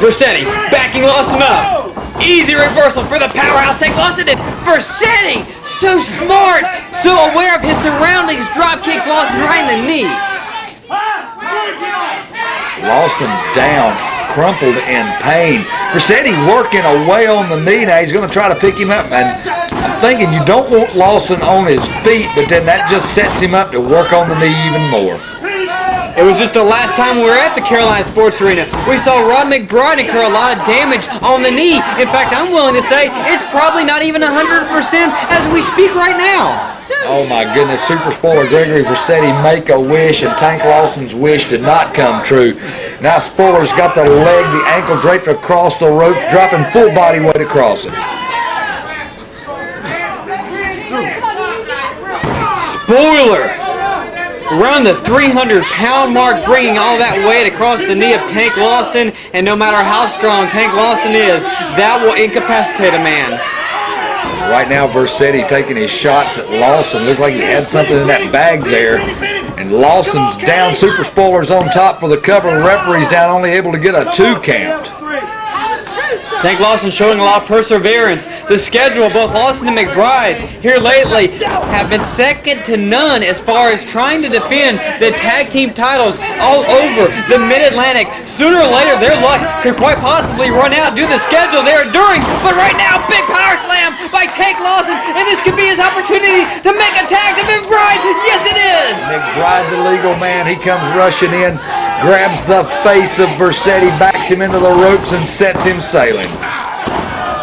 Vercetti backing Lawson up. Easy reversal for the powerhouse Tank Lawson. And Vercetti, so smart, so aware of his surroundings, drop kicks Lawson right in the knee. Lawson down, crumpled in pain. Vercetti working away on the knee now. He's going to try to pick him up. And I'm thinking you don't want Lawson on his feet, but then that just sets him up to work on the knee even more. It was just the last time we were at the Carolina Sports Arena. We saw Rod McBride incur a lot of damage on the knee. In fact, I'm willing to say it's probably not even 100% as we speak right now. Oh my goodness, Super Spoiler Gregory Vercetti make a wish, and Tank Lawson's wish did not come true. Now Spoiler's got the leg, the ankle draped across the ropes, dropping full body weight across it. Spoiler around the 300-pound mark, bringing all that weight across the knee of Tank Lawson, and no matter how strong Tank Lawson is, that will incapacitate a man. Right now, Vercetti taking his shots at Lawson. Looks like he had something in that bag there. And Lawson's down. Super Spoiler's on top for the cover. The referee's down, only able to get a 2 count. Tank Lawson showing a lot of perseverance. The schedule of both Lawson and McBride here lately have been second to none as far as trying to defend the tag team titles all over the Mid-Atlantic. Sooner or later, their luck could quite possibly run out due to the schedule they're enduring. But right now, big power slam by Tank Lawson, and this could be his opportunity to make a tag to McBride. Yes, it is! McBride, the legal man, he comes rushing in, grabs the face of Vercetti, backs him into the ropes, and sets him sailing.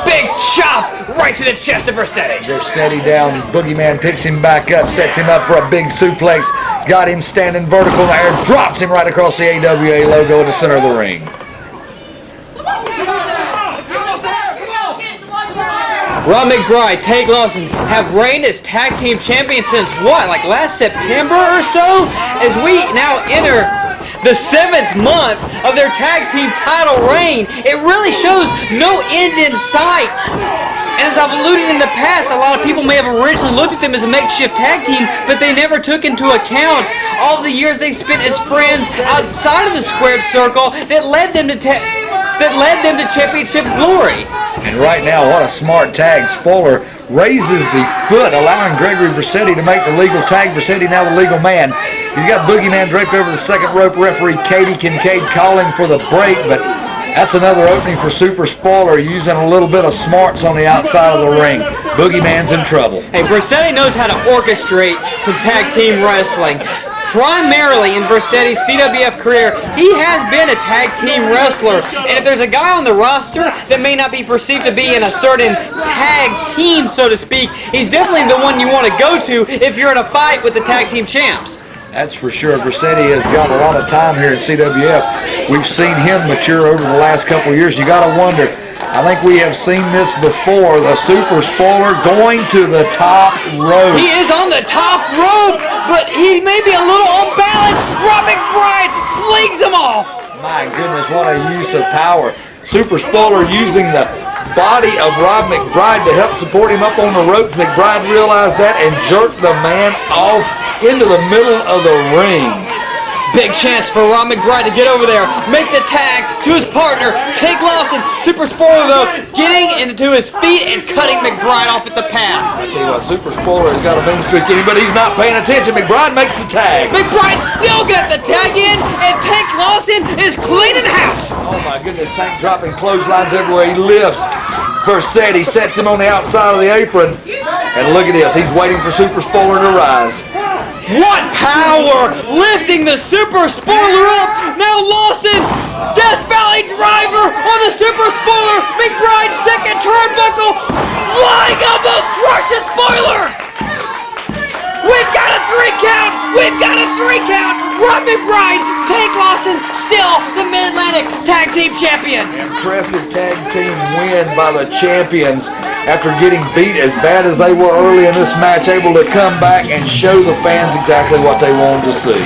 Big chop right to the chest of Vercetti. Vercetti down, Boogeyman picks him back up, sets him up for a big suplex, got him standing vertical in the air, drops him right across the AWA logo in the center of the ring. Rob McBride, Tank Lawson have reigned as tag team champions since what, like last September or so? As we now enter the 7th month of their tag team title reign, it really shows no end in sight. And as I've alluded in the past, a lot of people may have originally looked at them as a makeshift tag team, but they never took into account all the years they spent as friends outside of the squared circle that led them to championship glory. And right now, what a smart tag. Spoiler raises the foot, allowing Gregory Vercetti to make the legal tag. Vercetti now the legal man. He's got Boogeyman draped over the second rope. Referee Katie Kincaid calling for the break, but that's another opening for Super Spoiler, using a little bit of smarts on the outside of the ring. Boogeyman's in trouble. Hey, Vercetti knows how to orchestrate some tag team wrestling. Primarily in Vercetti's CWF career, he has been a tag team wrestler. And if there's a guy on the roster that may not be perceived to be in a certain tag team, so to speak, he's definitely the one you want to go to if you're in a fight with the tag team champs. That's for sure. Vercetti has got a lot of time here in CWF. We've seen him mature over the last couple of years. You got to wonder, I think we have seen this before, the Super Spoiler going to the top rope. He is on the top rope, but he may be a little unbalanced. Rob McBride flings him off. My goodness, what a use of power. Super Spoiler using the body of Rob McBride to help support him up on the ropes. McBride realized that and jerked the man off into the middle of the ring. Big chance for Rob McBride to get over there, make the tag to his partner, Tank Lawson. Super Spoiler, though, getting into his feet and cutting McBride off at the pass. I tell you what, Super Spoiler has got a mean streak in him, but he's not paying attention. McBride makes the tag. McBride still got the tag in, and Tank Lawson is cleaning house. Oh my goodness, Tank dropping clotheslines everywhere he lifts. Vercetti sets him on the outside of the apron. And look at this, he's waiting for Super Spoiler to rise. What power! Lifting the Super Spoiler up! Now Lawson! Death Valley driver on the Super Spoiler! McBride's second turnbuckle! Flying elbow crushes Spoiler! We've got a 3 count! We've got a 3 count! Rob McBride, Tank Lawson, still the Mid-Atlantic Tag Team Champions! Impressive tag team win by the champions after getting beat as bad as they were early in this match, able to come back and show the fans exactly what they wanted to see.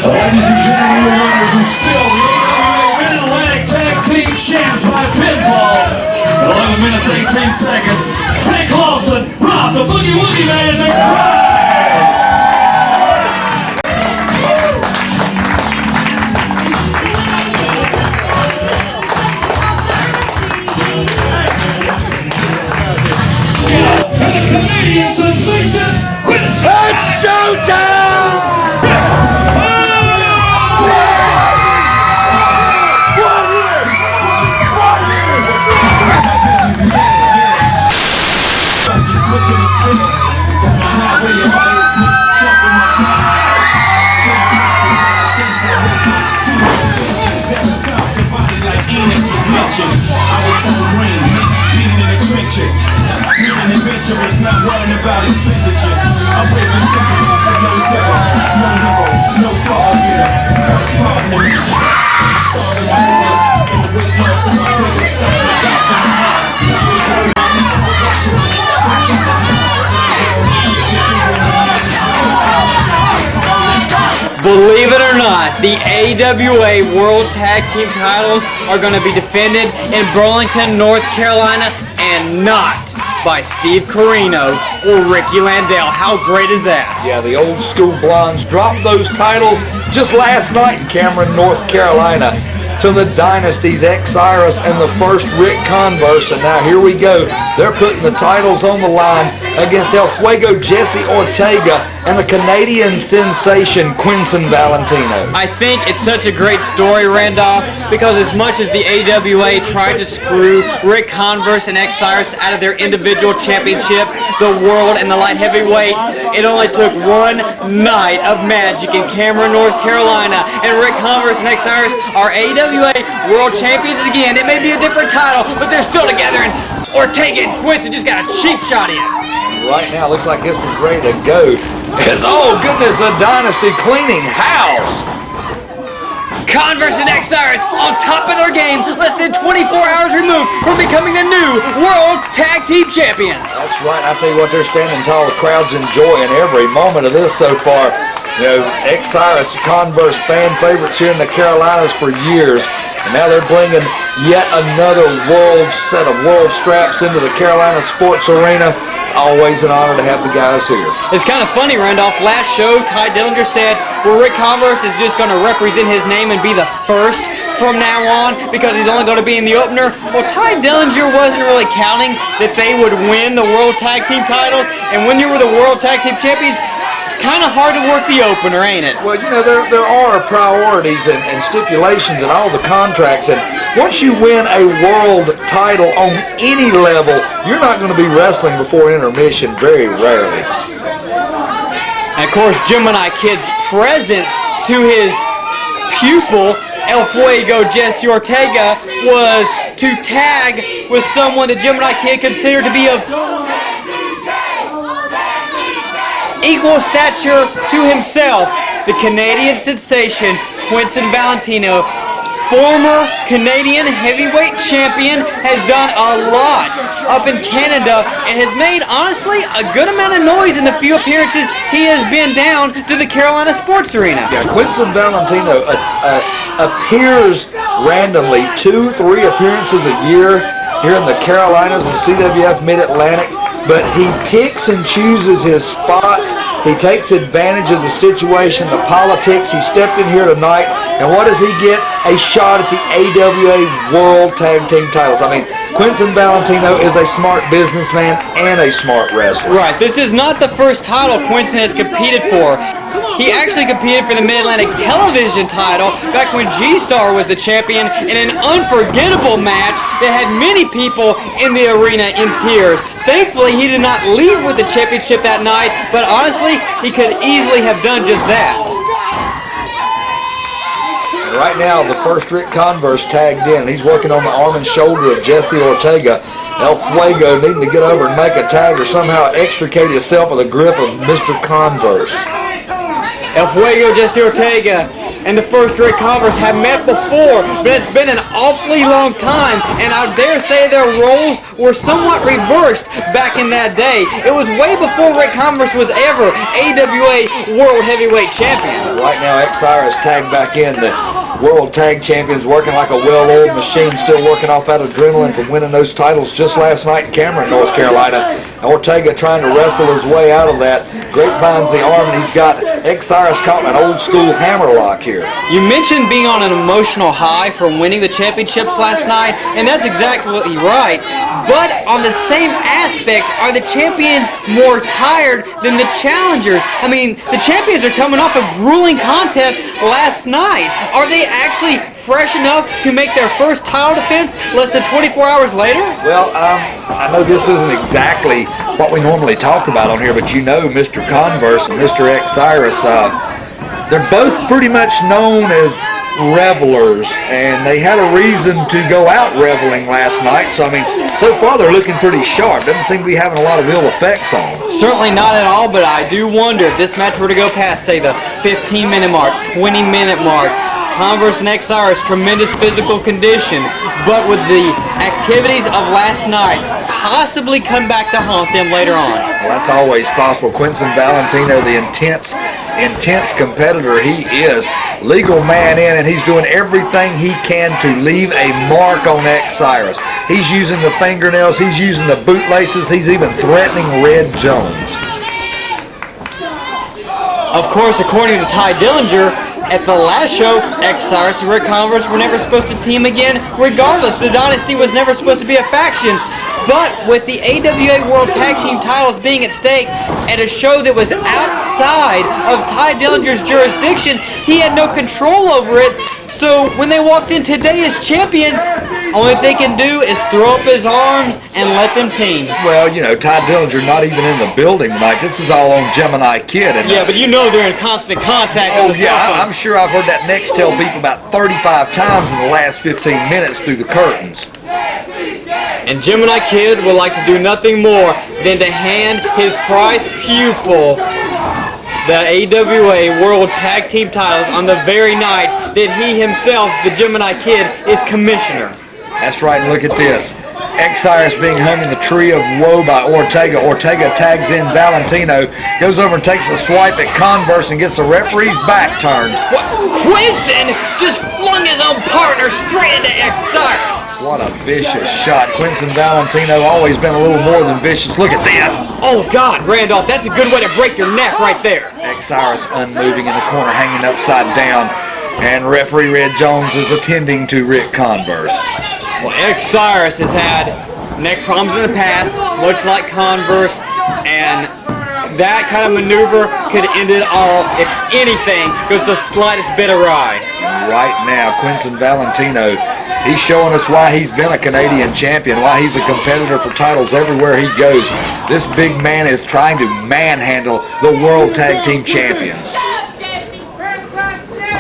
Ladies and gentlemen, the winners are still the AWA Mid-Atlantic Tag Team Champs by pinfall. 11 minutes, 18 seconds. Tank Lawson, Rob the Boogie Woogie Man, and McBride. And the Canadian sensation, it's showtime! Adventurous, not worrying about expenditures. I'm waving temperatures, no zero, no hero, no fall getter. Believe it or not, the AWA World Tag Team titles are going to be defended in Burlington, North Carolina, and not by Steve Corino or Ricky Landell. How great is that? Yeah, the old school blondes dropped those titles just last night in Cameron, North Carolina, to the Dynasties, Xsiris and the first Ric Converse, and now here we go. They're putting the titles on the line against El Fuego, Jesse Ortega, and the Canadian sensation, Quinson Valentino. I think it's such a great story, Randolph, because as much as the AWA tried to screw Ric Converse and Xsiris out of their individual championships, the world and the light heavyweight, it only took one night of magic in Cameron, North Carolina, and Ric Converse and Xsiris are AWA world champions again. It may be a different title, but they're still together, and Ortega and Quincy just got a cheap shot in. Right now, looks like this one's ready to go. As, oh goodness, a Dynasty cleaning house. Converse and Xsiris on top of their game, less than 24 hours removed from becoming the new World Tag Team Champions. That's right. I tell you what, they're standing tall. The crowd's enjoying every moment of this so far. You know, Xsiris, Converse fan favorites here in the Carolinas for years. And now they're bringing yet another set of world straps into the Carolina sports arena. It's always an honor to have the guys here. It's kind of funny, Randolph. Last show, Ty Dillinger said, well, Ric Converse is just going to represent his name and be the first from now on because he's only going to be in the opener. Well, Ty Dillinger wasn't really counting that they would win the World Tag Team titles. And when you were the World Tag Team champions, kind of hard to work the opener, ain't it? Well, you know, there are priorities and stipulations in all the contracts, and once you win a world title on any level, you're not going to be wrestling before intermission very rarely. And of course, Gemini Kid's present to his pupil, El Fuego, Jesse Ortega, was to tag with someone that Gemini Kid considered to be of equal stature to himself, the Canadian sensation, Quinson Valentino. Former Canadian heavyweight champion, has done a lot up in Canada and has made, honestly, a good amount of noise in the few appearances he has been down to the Carolina sports arena. Yeah, Quinson Valentino appears randomly 2-3 appearances a year here in the Carolinas and CWF Mid-Atlantic. But he picks and chooses his spots. He takes advantage of the situation, the politics. He stepped in here tonight, and what does he get? A shot at the AWA World Tag Team titles. I mean, Quinson Valentino is a smart businessman and a smart wrestler. Right. This is not the first title Quinson has competed for. He actually competed for the Mid-Atlantic television title back when G-Star was the champion in an unforgettable match that had many people in the arena in tears. Thankfully, he did not leave with the championship that night, but honestly, he could easily have done just that. Right now, the first Ric Converse tagged in. He's working on the arm and shoulder of Jesse Ortega. El Fuego needing to get over and make a tag or somehow extricate himself with the grip of Mr. Converse. El Fuego, Jesse Ortega, and the first Ric Converse have met before, but it's been an awfully long time, and I dare say their roles were somewhat reversed back in that day. It was way before Ric Converse was ever AWA World Heavyweight Champion. Right now, Xsiris tagged back in. The World Tag Champions working like a well-oiled machine, still working off that adrenaline from winning those titles just last night in Cameron, North Carolina. Ortega trying to wrestle his way out of that. Grapevines the arm, and he's got Xsiris caught in an old-school hammerlock here. You mentioned being on an emotional high from winning the championships last night, and that's exactly right. But on the same aspects, are the champions more tired than the challengers? I mean, the champions are coming off a grueling contest last night. Are they actually fresh enough to make their first title defense less than 24 hours later? Well, I know this isn't exactly what we normally talk about on here, but you know Mr. Converse and Mr. Xsiris, they're both pretty much known as revelers, and they had a reason to go out reveling last night. So, I mean, so far they're looking pretty sharp. Doesn't seem to be having a lot of ill effects on them. Certainly not at all, but I do wonder if this match were to go past, say, the 15-minute mark, 20-minute mark, Converse and Xsiris, tremendous physical condition, but with the activities of last night, possibly come back to haunt them later on. Well, that's always possible. Quincy Valentino, the intense competitor he is, legal man in, and he's doing everything he can to leave a mark on Xsiris. He's using the fingernails, he's using the bootlaces, he's even threatening Red Jones. Of course, according to Ty Dillinger, at the last show, Xsiris and Ric Converse were never supposed to team again. Regardless, the Dynasty was never supposed to be a faction. But with the AWA World Tag Team titles being at stake at a show that was outside of Ty Dillinger's jurisdiction, he had no control over it. So when they walked in today as champions, only thing they can do is throw up his arms and let them team. Well, you know, Ty Dillinger not even in the building tonight. This is all on Gemini Kid. And yeah, but you know they're in constant contact. Oh, yeah, I'm sure I've heard that Nextel beep about 35 times in the last 15 minutes through the curtains. And Gemini Kid would like to do nothing more than to hand his prized pupil the AWA World Tag Team titles on the very night that he himself, the Gemini Kid, is commissioner. That's right, and look at this. Xsiris being hung in the tree of woe by Ortega. Ortega tags in Valentino, goes over and takes a swipe at Converse and gets the referee's back turned. What? Quincy just flung his own partner straight into Xsiris. What a vicious shot. Quincy Valentino always been a little more than vicious. Look at this. Oh, God, Randolph, that's a good way to break your neck right there. Xsiris unmoving in the corner, hanging upside down, and referee Red Jones is attending to Ric Converse. Well, Xsiris has had neck problems in the past, much like Converse, and that kind of maneuver could end it all if anything goes the slightest bit awry. Right now, Quincy Valentino, he's showing us why he's been a Canadian champion, why he's a competitor for titles everywhere he goes. This big man is trying to manhandle the World Tag Team Champions.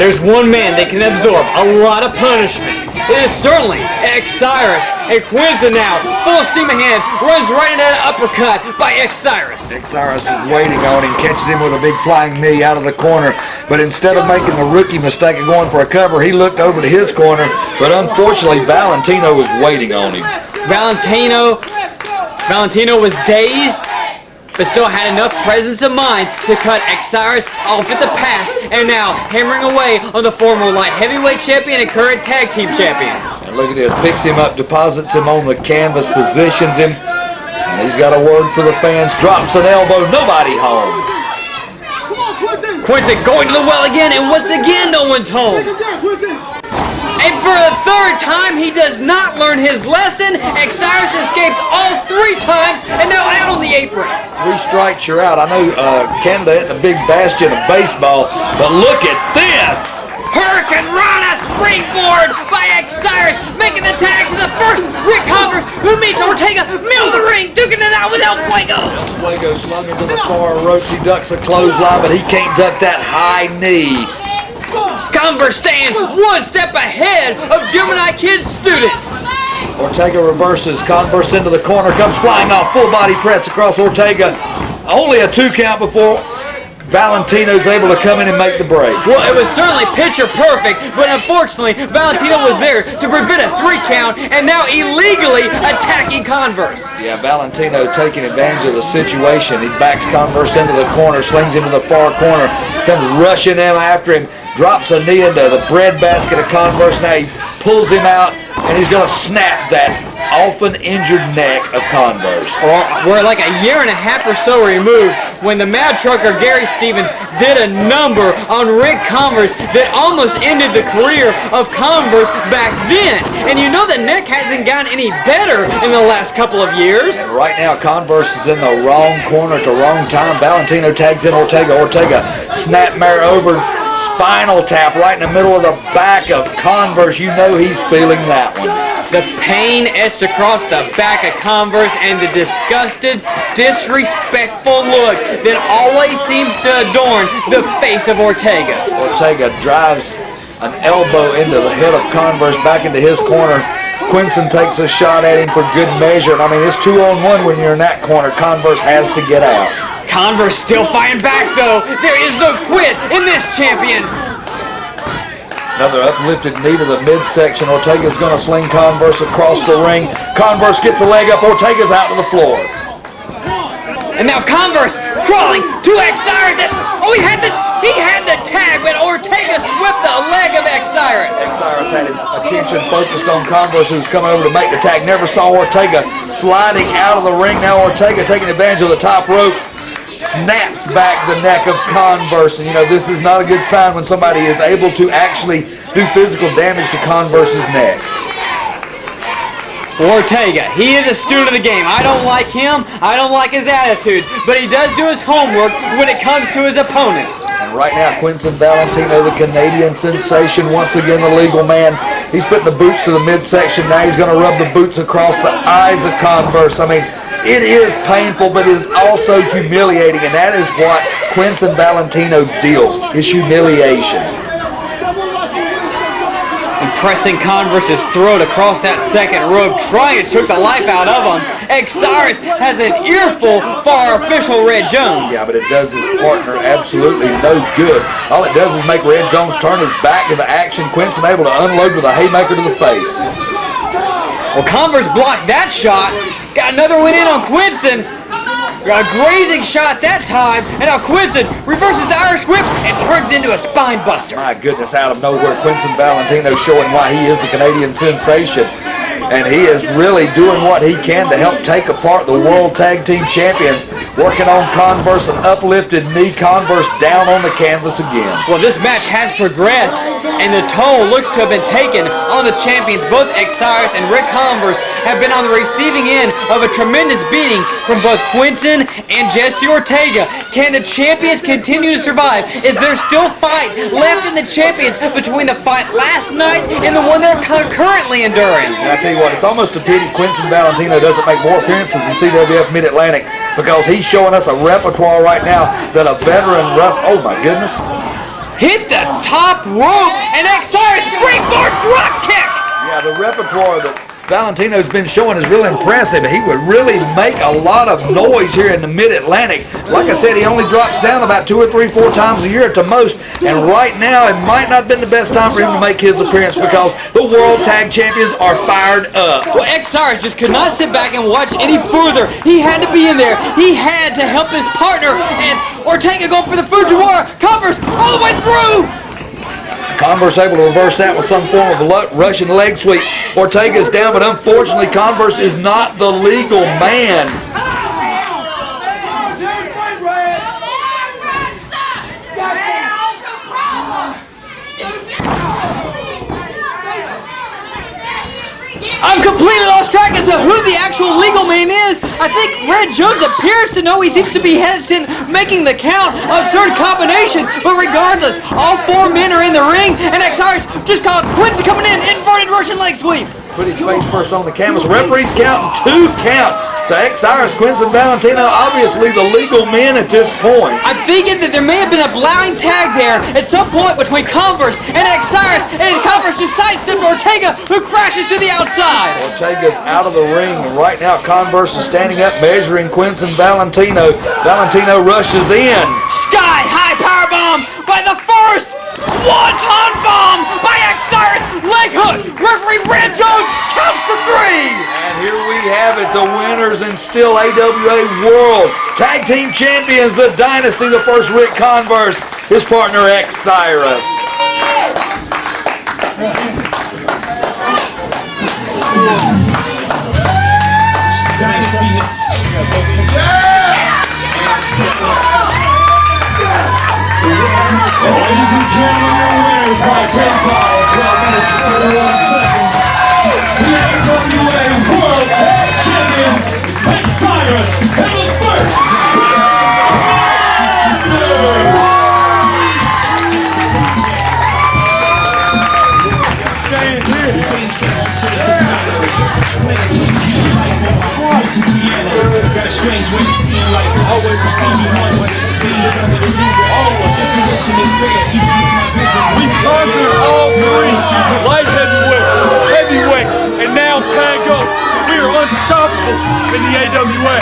There's one man that can absorb a lot of punishment. It is certainly Xsiris. And Quincy now, full steam ahead, runs right into that uppercut by Xsiris. Xsiris is waiting on him, catches him with a big flying knee out of the corner. But instead of making the rookie mistake of going for a cover, he looked over to his corner. But unfortunately, Valentino was waiting on him. Valentino was dazed, but still had enough presence of mind to cut Xsiris off at the pass, and now hammering away on the former light heavyweight champion and current tag team champion. And look at this, picks him up, deposits him on the canvas, positions him, and he's got a word for the fans, drops an elbow, nobody home. Quincy going to the well again, and once again no one's home. And for the third time, he does not learn his lesson. Xsiris escapes all 3 times, and now out on the apron. 3 strikes, you're out. I know Canada isn't a big bastion of baseball, but look at this. Hurricane Rana springboard by Xsiris, making the tag to the first Ric Converse, who meets Ortega, middle of the ring, duking it out with El Fuego. Fuego slung into the far ropes. He ducks a clothesline, but he can't duck that high knee. Converse stands 1 step ahead of Gemini Kid's student. Ortega reverses. Converse into the corner, comes flying off, full body press across Ortega. Only a 2 count before Valentino's able to come in and make the break. Well, it was certainly picture perfect, but unfortunately, Valentino was there to prevent a 3 count and now illegally attacking Converse. Yeah, Valentino taking advantage of the situation. He backs Converse into the corner, slings him to the far corner, comes rushing him after him, drops a knee into the breadbasket of Converse. Now he pulls him out, and he's going to snap that often injured neck of Converse. We're like a year and a half or so removed when the Mad Trucker Gary Stevens did a number on Ric Converse that almost ended the career of Converse back then. And you know the neck hasn't gotten any better in the last couple of years. And right now Converse is in the wrong corner at the wrong time. Valentino tags in Ortega. Ortega snapmare over, spinal tap right in the middle of the back of Converse. You know he's feeling that one. The pain etched across the back of Converse and the disgusted, disrespectful look that always seems to adorn the face of Ortega. Ortega drives an elbow into the head of Converse, back into his corner. Quincy takes a shot at him for good measure. And I mean, it's 2-on-1 when you're in that corner. Converse has to get out. Converse still fighting back, though. There is no quit in this champion. Another uplifted knee to the midsection. Ortega's going to sling Converse across the ring. Converse gets a leg up. Ortega's out to the floor. And now Converse crawling to Xsiris. Oh, he had the tag, but Ortega swept the leg of Xsiris. Xsiris had his attention focused on Converse, who's coming over to make the tag. Never saw Ortega sliding out of the ring. Now Ortega taking advantage of the top rope. Snaps back the neck of Converse. And, you know, this is not a good sign when somebody is able to actually do physical damage to Converse's neck. Ortega, he is a student of the game. I don't like him. I don't like his attitude. But he does do his homework when it comes to his opponents. And right now, Quinton Valentino, the Canadian sensation, once again the legal man. He's putting the boots to the midsection. Now he's going to rub the boots across the eyes of Converse. I mean, it is painful, but it is also humiliating. And that is what Quinton Valentino deals, is humiliation. Pressing Converse's throat across that second rope, trying to choke the life out of him. Xsiris has an earful for our official Red Jones. Yeah, but it does his partner absolutely no good. All it does is make Red Jones turn his back to the action. Quinton able to unload with a haymaker to the face. Well, Converse blocked that shot. Got another one in on Quinton. Got a grazing shot that time, and now Quinton reverses the Irish whip and turns into a spine buster. My goodness, out of nowhere, Quinton Valentino showing why he is the Canadian sensation. And he is really doing what he can to help take apart the World Tag Team Champions. Working on Converse, an uplifted knee, Converse down on the canvas again. Well, this match has progressed, and the toll looks to have been taken on the champions. Both Xsiris and Ric Converse have been on the receiving end of a tremendous beating from both Quinton and Jesse Ortega. Can the champions continue to survive? Is there still fight left in the champions between the fight last night and the one they're currently enduring? And I tell you what, it's almost a pity Quinton Valentino doesn't make more appearances in CWF Mid-Atlantic, because he's showing us a repertoire right now that a veteran oh my goodness. Hit the top rope, and Xsiris springboard drop kick! Yeah, the repertoire that Valentino's been showing is really impressive. He would really make a lot of noise here in the Mid-Atlantic. Like I said, he only drops down about 2 or 3, 4 times a year at the most. And right now, it might not have been the best time for him to make his appearance, because the World Tag Champions are fired up. Well, Xsiris just could not sit back and watch any further. He had to be in there. He had to help his partner. And Ortega going for the Fujiwara. Converse all the way through. Converse able to reverse that with some form of a Russian leg sweep. Ortega's down, but unfortunately Converse is not the legal man. I'm completely lost track as to who the actual legal man is. I think Red Jones appears to know. He seems to be hesitant making the count of certain combination. But regardless, all 4 men are in the ring, and Xsiris just caught Quinton coming in, inverted Russian leg sweep. Put his face first on the canvas. Referee's counting 2 count. So Xsiris, Quinton Valentino, obviously the legal men at this point. I'm thinking that there may have been a blind tag there at some point between Converse and Xsiris, and Converse just sidestepped Ortega, who crashes to the outside. Ortega's out of the ring, and right now Converse is standing up, measuring Quinton Valentino. Valentino rushes in. Sky high powerbomb by the first. Swanton bomb by Xsiris. Leg hook. Referee Red Jones counts for 3. And here we have it, the winners and still AWA World Tag Team Champions, the Dynasty, the first Ric Converse, his partner Xsiris. Ladies and gentlemen, your winners by pinfall, 12 minutes 41 seconds. The AWA World Tag Champions, Xsiris, and the first got a strange way to see him, like always receive me one way. Bees under the river, all of the tradition is rare. Even with my vision, we conquered all 3. Light heavyweight, heavyweight, and now tag up. We are unstoppable in the AWA.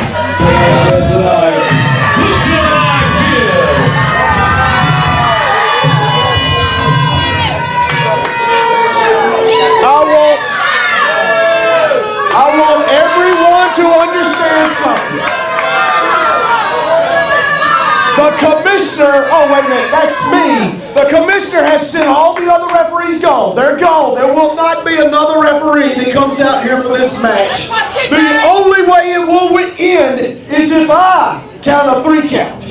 commissioner, oh wait a minute, that's me. The commissioner has sent all the other referees gone. They're gone. There will not be another referee that comes out here for this match. The only way it will end is if I count a 3 count.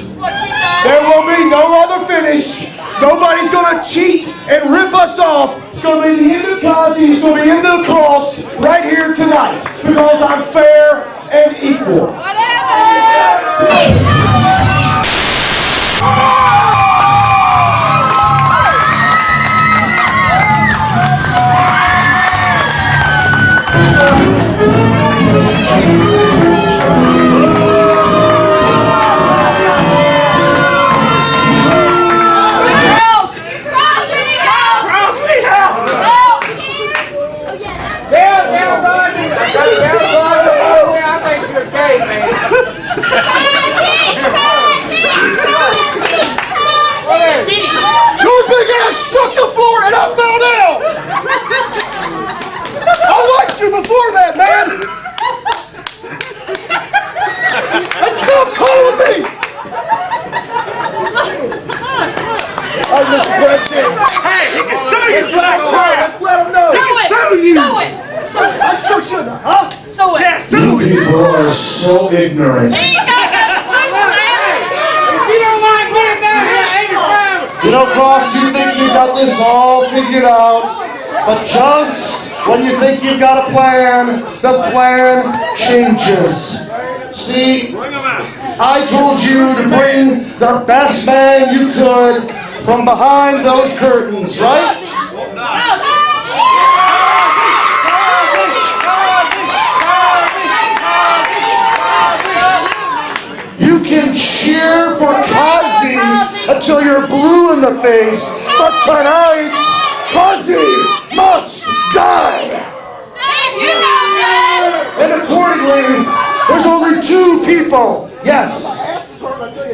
There will be no other finish. Nobody's going to cheat and rip us off. It's going to be the end of Kazi. It's going to be the end of the cross right here tonight because I'm fair and equal. Before that, man! And stop calling me! Oh, Mr. President. Hey, he can show you black card! Let's let him know! I sure should have, huh? Yeah, You people are so ignorant. If you don't mind putting down here, 85. You know, Cross, you think you got this all figured out, but just when you think you've got a plan, the plan changes. See, I told you to bring the best man you could from behind those curtains, right? You can cheer for Kazi until you're blue in the face, but tonight, Kazi must die! And accordingly, there's only 2 people. Yes,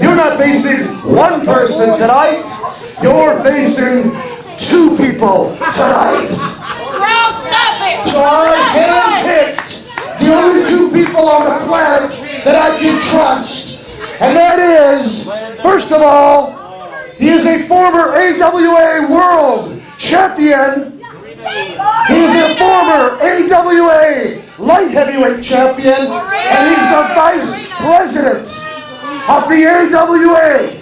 you're not facing 1 person tonight. You're facing 2 people tonight. So I handpicked the only 2 people on the planet that I can trust. And that is, first of all, he is a former AWA World Champion. He is a former AWA Light Heavyweight Champion, and he's the Vice President of the AWA.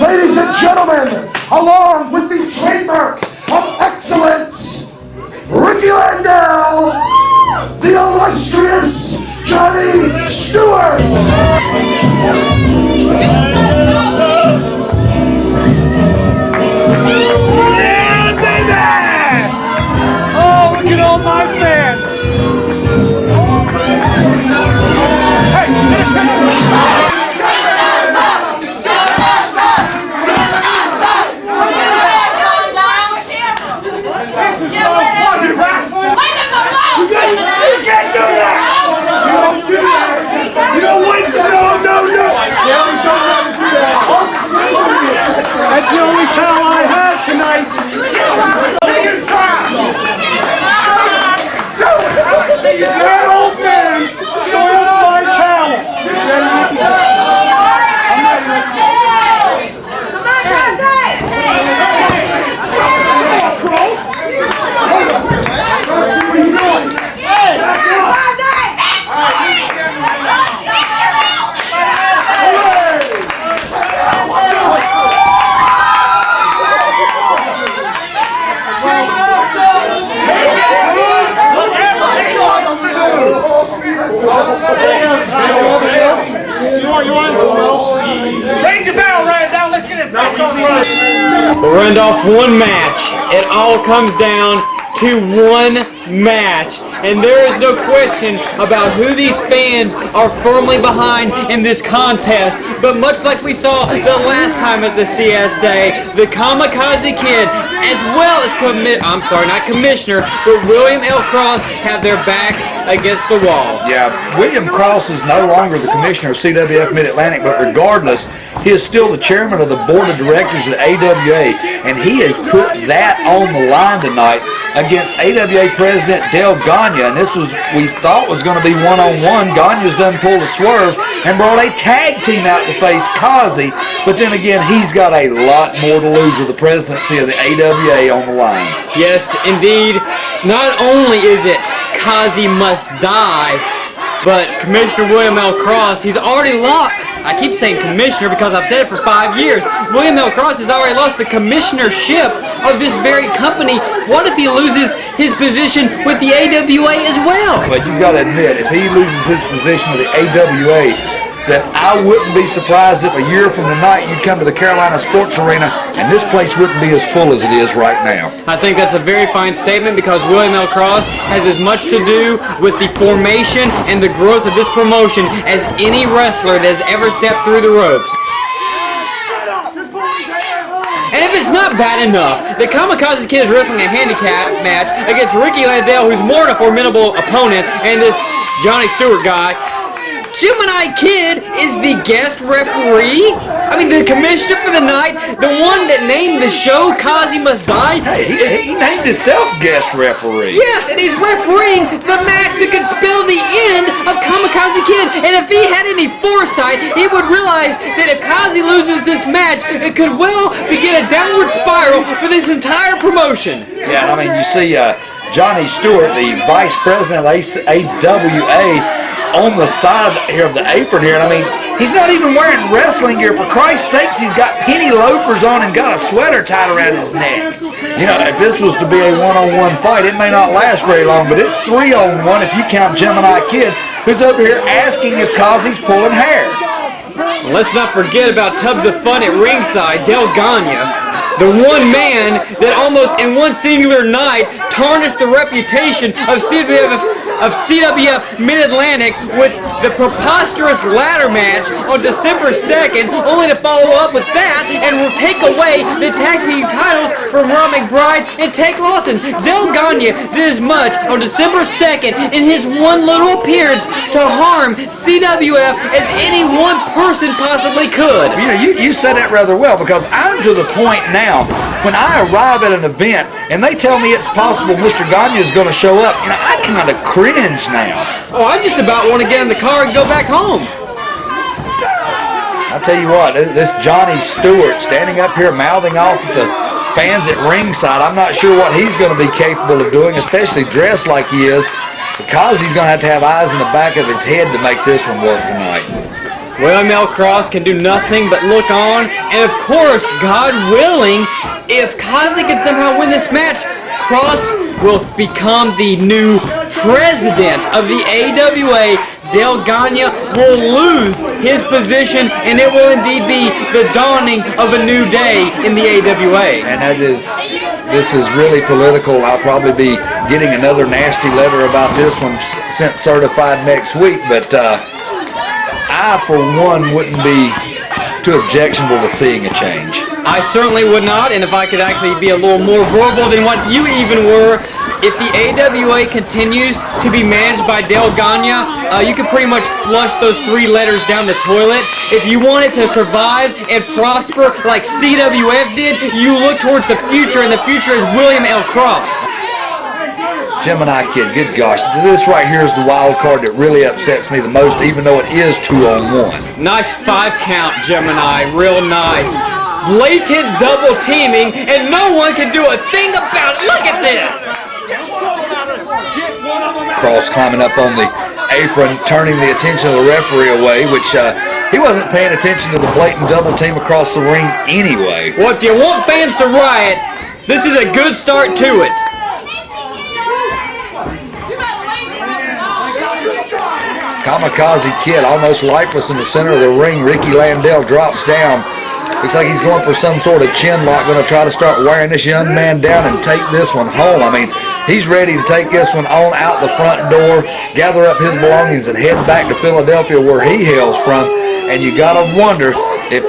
Ladies and gentlemen, along with the trademark of excellence, Ricky Landau, the illustrious Johnny Stewart. Look at all my fans! That's the only towel I have tonight. That old man soiled my towel. I'm ready, let's go. Come on, What are you doing? Ring the bell right now. Let's get this match on the road. We'll round off 1 match. It all comes down to 1 match. And there is no question about who these fans are firmly behind in this contest. But much like we saw the last time at the CSA, the Kamakazi Kid, as well as not Commissioner, but William L. Cross have their backs against the wall. Yeah, William Cross is no longer the commissioner of CWF Mid-Atlantic, but regardless, he is still the chairman of the board of directors at AWA, and he has put that on the line tonight against AWA President Del Gagne, and this was, we thought was going to be one-on-one. Gagne's done pulled a swerve and brought a tag team out to face Kazi, but then again, he's got a lot more to lose with the presidency of the AWA on the line. Yes, indeed. Not only is it Kazi must die, but Commissioner William L. Cross, he's already lost. I keep saying commissioner because I've said it for 5 years. William L. Cross has already lost the commissionership of this very company. What if he loses his position with the AWA as well? But you've got to admit, if he loses his position with the AWA, that I wouldn't be surprised if a year from tonight you'd come to the Carolina Sports Arena and this place wouldn't be as full as it is right now. I think that's a very fine statement because William L. Cross has as much to do with the formation and the growth of this promotion as any wrestler that has ever stepped through the ropes. And if it's not bad enough, the Kamakazi Kid is wrestling a handicap match against Ricky Landell, who's more than a formidable opponent, and this Johnny Stewart guy. Gemini Kid is the guest referee? I mean, the commissioner for the night, the one that named the show Kazi Must Die? Hey, he named himself guest referee. Yes, and he's refereeing the match that could spell the end of Kamakazi Kid. And if he had any foresight, he would realize that if Kazi loses this match, it could well begin a downward spiral for this entire promotion. Yeah, I mean, you see Johnny Stewart, the vice president of AWA, on the side here of the apron here, and I mean, he's not even wearing wrestling gear. For Christ's sakes, he's got penny loafers on and got a sweater tied around his neck. You know, if this was to be a one-on-one fight, it may not last very long, but it's 3-on-1 if you count Gemini Kid, who's over here asking if Kazi's pulling hair. Let's not forget about Tubs of Fun at ringside, Del Gagne. The one man that almost in one singular night tarnished the reputation of CWF Mid-Atlantic with the preposterous ladder match on December 2nd, only to follow up with that and take away the tag team titles from McBride and Lawson. Del Gagne did as much on December 2nd in his one little appearance to harm CWF as any one person possibly could. You know, you said that rather well, because I'm to the point now, when I arrive at an event and they tell me it's possible Mr. Gagne is going to show up, you know, I kind of cringe now. Oh, I just about want to get in the car and go back home. I'll tell you what, this Johnny Stewart standing up here mouthing off at the fans at ringside, I'm not sure what he's going to be capable of doing, especially dressed like he is, because he's going to have eyes in the back of his head to make this one work tonight. William L. Cross can do nothing but look on, and of course, God willing, if Kazi can somehow win this match, Cross will become the new president of the AWA. Del Gagne will lose his position, and it will indeed be the dawning of a new day in the AWA. And this is really political. I'll probably be getting another nasty letter about this one sent certified next week, but I, for one, wouldn't be too objectionable to seeing a change. I certainly would not, and if I could actually be a little more verbal than what you even were, if the AWA continues to be managed by Del Gagne, you can pretty much flush those 3 letters down the toilet. If you want it to survive and prosper like CWF did, you look towards the future, and the future is William L. Cross. Gemini Kid, good gosh, this right here is the wild card that really upsets me the most, even though it is 2-on-1. Nice 5 count, Gemini, real nice. Blatant double teaming, and no one can do a thing about it. Look at this! Cross climbing up on the apron, turning the attention of the referee away, which he wasn't paying attention to the blatant double team across the ring anyway. Well, if you want fans to riot, this is a good start to it. Kamakazi Kid almost lifeless in the center of the ring. Ricky Landell drops down. Looks like he's going for some sort of chin lock, going to try to start wearing this young man down and take this one home. I mean, he's ready to take this one on out the front door, gather up his belongings, and head back to Philadelphia where he hails from. And you got to wonder if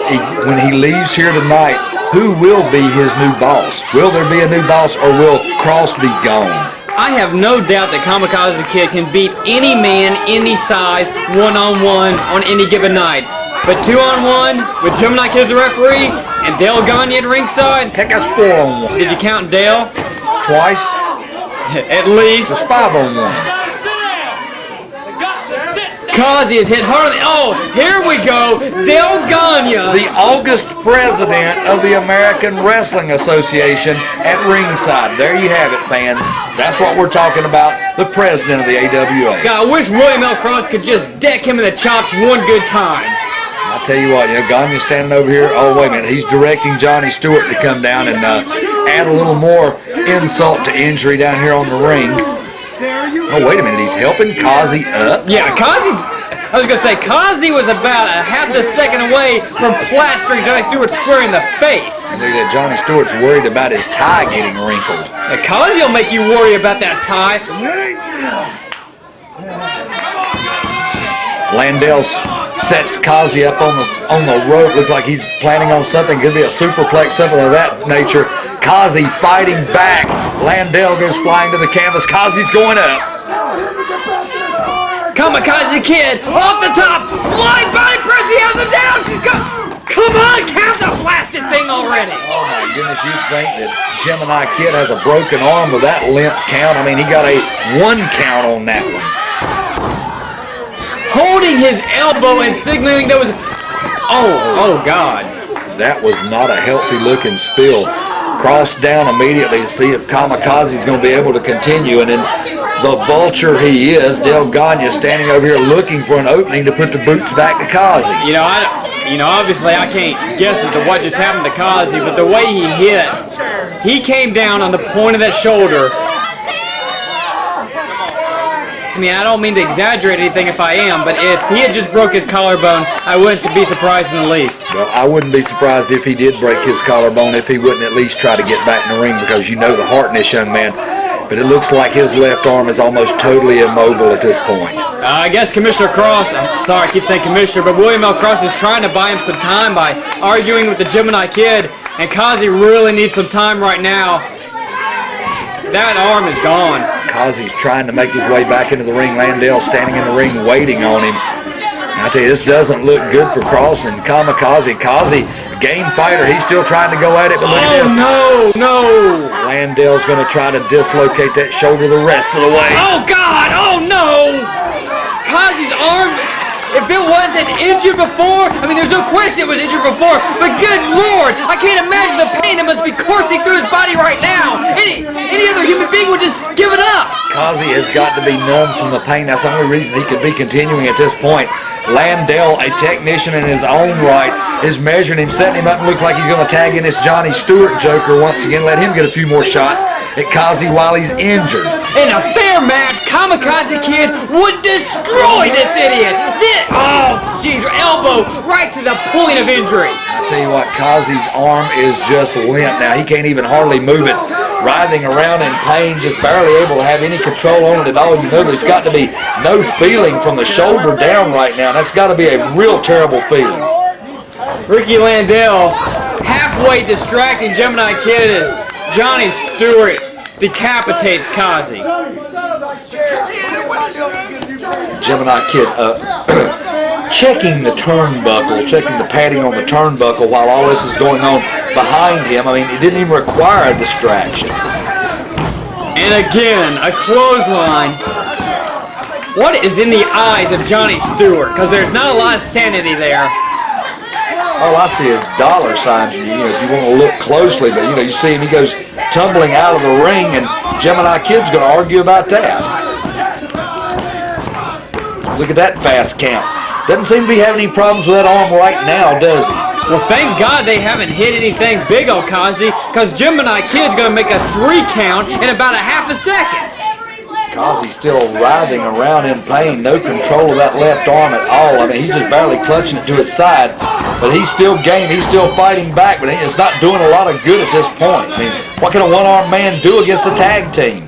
when he leaves here tonight, who will be his new boss? Will there be a new boss, or will Cross be gone? I have no doubt that Kamakazi Kid can beat any man, any size, one-on-one on any given night. But 2-on-1 with Gemini Kid as the referee and Del Gagne at ringside. Heck, that's 4-on-1. Did you count Dale? Twice. At least. It's 5-on-1. Kazi is hit hardly. Oh, here we go. Del Ganya. The August president of the American Wrestling Association at ringside. There you have it, fans. That's what we're talking about. The president of the AWA. God, I wish William L. Cross could just deck him in the chops one good time. I'll tell you what, Ganya's standing over here. Oh, wait a minute. He's directing Johnny Stewart to come down and add a little more insult to injury down here on the ring. Oh, wait a minute. He's helping Kazi up? Yeah, I was going to say, Kazi was about a half a second away from plastering Johnny Stewart square in the face. And look at that. Johnny Stewart's worried about his tie getting wrinkled. Yeah, Kazi will make you worry about that tie. Landell sets Kazi up on the rope. Looks like he's planning on something. Could be a superplex, something of that nature. Kazi fighting back. Landell goes flying to the canvas. Kazi's going up. Kamakazi Kid off the top. Flying body press. He has him down. Come on, count the blasted thing already. Oh my goodness, you'd think that Gemini Kid has a broken arm with that limp count. I mean, he got a 1 count on that one. Holding his elbow and signaling there was... Oh, God. That was not a healthy looking spill. Cross down immediately to see if Kamakazi's going to be able to continue. And then the vulture he is, Del Ganya, standing over here looking for an opening to put the boots back to Kazi. Obviously I can't guess as to what just happened to Kazi, but the way he hit, he came down on the point of that shoulder. I mean, I don't mean to exaggerate anything if I am, but if he had just broke his collarbone, I wouldn't be surprised in the least. Well, I wouldn't be surprised if he did break his collarbone if he wouldn't at least try to get back in the ring, because you know the heart in this young man. But it looks like his left arm is almost totally immobile at this point. I guess Commissioner Cross, I'm sorry I keep saying Commissioner, but William L. Cross is trying to buy him some time by arguing with the Gemini Kid, and Kazi really needs some time right now. That arm is gone. Kazi's trying to make his way back into the ring. Landell standing in the ring waiting on him. And I tell you, this doesn't look good for Cross and Kamakazi. Kazi, game fighter, he's still trying to go at it, but look at this. No. Landell's going to try to dislocate that shoulder the rest of the way. Oh, God, oh, no. Kazi's arm, if it wasn't injured before, I mean, there's no question it was injured before, but good Lord, I can't imagine the pain that must be coursing through his body right now. Any other human being would just give it up. Kazi has got to be numb from the pain. That's the only reason he could be continuing at this point. Landell, a technician in his own right, is measuring him, setting him up, and looks like he's going to tag in this Johnny Stewart joker once again, let him get a few more shots at Kazi while he's injured. In a fair match, Kamakazi Kid would destroy this idiot. Elbow right to the point of injury. I tell you what, Kazi's arm is just limp now. He can't even hardly move it. Writhing around in pain, just barely able to have any control on it at all. You know there's got to be no feeling from the shoulder down right now. That's got to be a real terrible feeling. Ricky Landell halfway distracting Gemini Kid as Johnny Stewart decapitates Kazi. Gemini Kid checking the turnbuckle, checking the padding on the turnbuckle while all this is going on behind him. I mean, it didn't even require a distraction. And again, a clothesline. What is in the eyes of Johnny Stewart? Because there's not a lot of sanity there. All I see is dollar signs, if you want to look closely, but you see him, he goes tumbling out of the ring, and Gemini Kid's going to argue about that. Look at that fast count. Doesn't seem to be having any problems with that arm right now, does he? Well, thank God they haven't hit anything big on Kazi, because Gemini Kid's going to make a 3 count in about a half a second. Kazi's still writhing around in pain, no control of that left arm at all. I mean, he's just barely clutching it to his side, but he's still game, he's still fighting back, but it's not doing a lot of good at this point. I mean, what can a one-armed man do against a tag team?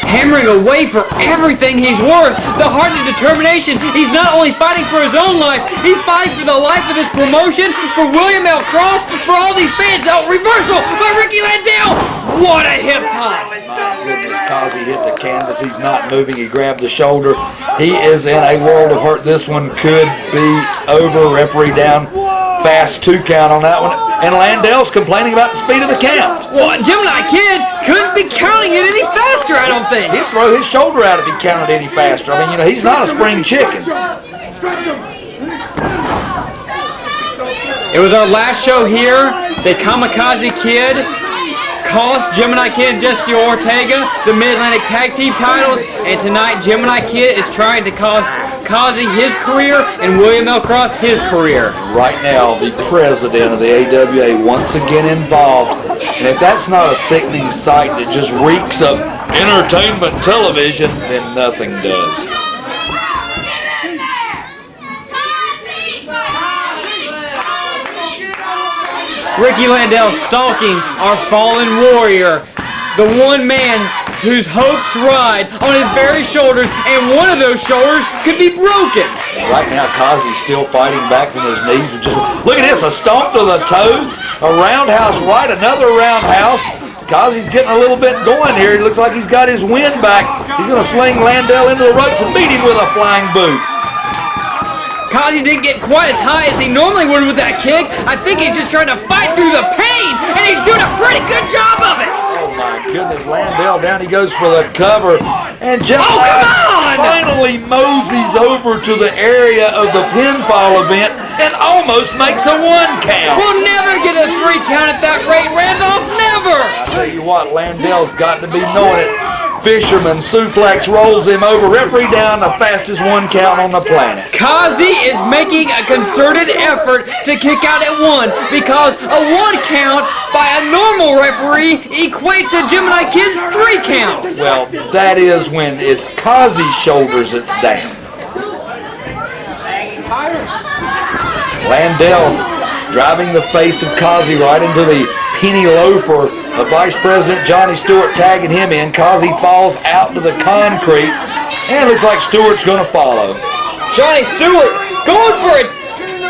Hammering away for everything he's worth, the heart and determination. He's not only fighting for his own life, he's fighting for the life of his promotion, for William L. Cross, for all these fans. Oh, reversal by Ricky Landell. What a hip toss. My goodness, Kazi hit the canvas. He's not moving. He grabbed the shoulder. He is in a world of hurt. This one could be over. Referee down. Fast 2 count on that one. and Landell's complaining about the speed of the count. Well, Gemini Kid couldn't be counting it any faster, I don't think. He'd throw his shoulder out if he counted any faster. I mean, you know, he's not a spring chicken. It was our last show here. The Kamakazi Kid cost Gemini Kid and Jesse Ortega the Mid-Atlantic Tag Team titles, and tonight Gemini Kid is trying to cost Kazi his career and William L. Cross his career. Right now, the president of the AWA once again involved, and if that's not a sickening sight that just reeks of entertainment television, then nothing does. Ricky Landell stalking our fallen warrior, the one man whose hopes ride on his very shoulders, and one of those shoulders could be broken. Right now, Kazi's still fighting back from his knees. Look at this, a stomp to the toes, a roundhouse right, another roundhouse. Kazi's getting a little bit going here. It looks like he's got his wind back. He's going to sling Landell into the ropes and beat him with a flying boot. Kazi didn't get quite as high as he normally would with that kick. I think he's just trying to fight through the pain, and he's doing a pretty good job of it. Oh my goodness, Landell down he goes for the cover, and Gemini finally moseys over to the area of the pinfall event and almost makes a 1 count. We'll never get a 3 count at that rate, Randolph, never. I tell you what, Landell's got to be knowing it. Fisherman suplex rolls him over. Referee down, the fastest 1 count on the planet. Kazi is making a concerted effort to kick out at 1 because a 1 count by a normal referee equates to Gemini Kid's 3 counts. Well, that is when it's Kazi's shoulders that's down. Landell driving the face of Kazi right into the penny loafer. The Vice President Johnny Stewart tagging him in. Kazi falls out to the concrete, and it looks like Stewart's going to follow. Johnny Stewart going for it.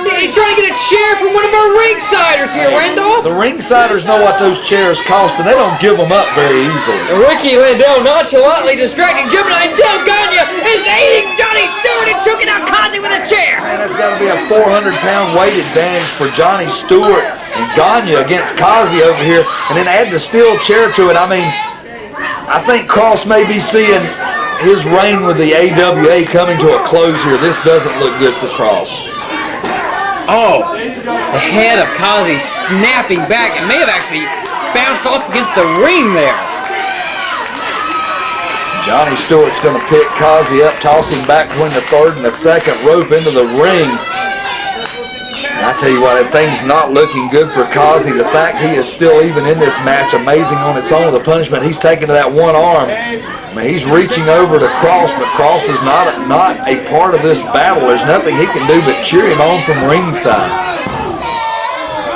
He's trying to get a chair from one of our ringsiders here, Randolph. The ringsiders know what those chairs cost, and they don't give them up very easily. And Ricky Landell nonchalantly distracting Gemini Del Gagna is aiding Johnny Stewart and choking out Kazi with a chair. Man, that's got to be a 400-pound weight advantage for Johnny Stewart and Gagna against Kazi over here, and then add the steel chair to it. I mean, I think Cross may be seeing his reign with the AWA coming to a close here. This doesn't look good for Cross. Oh, the head of Kazi snapping back. It may have actually bounced off against the ring there. Johnny Stewart's going to pick Kazi up, toss him back between the 3rd and the 2nd rope into the ring. And I tell you what, that thing's not looking good for Kazi. The fact he is still even in this match, amazing on its own, the punishment he's taking to that one arm. I mean, he's reaching over to Cross, but Cross is not a part of this battle. There's nothing he can do but cheer him on from ringside.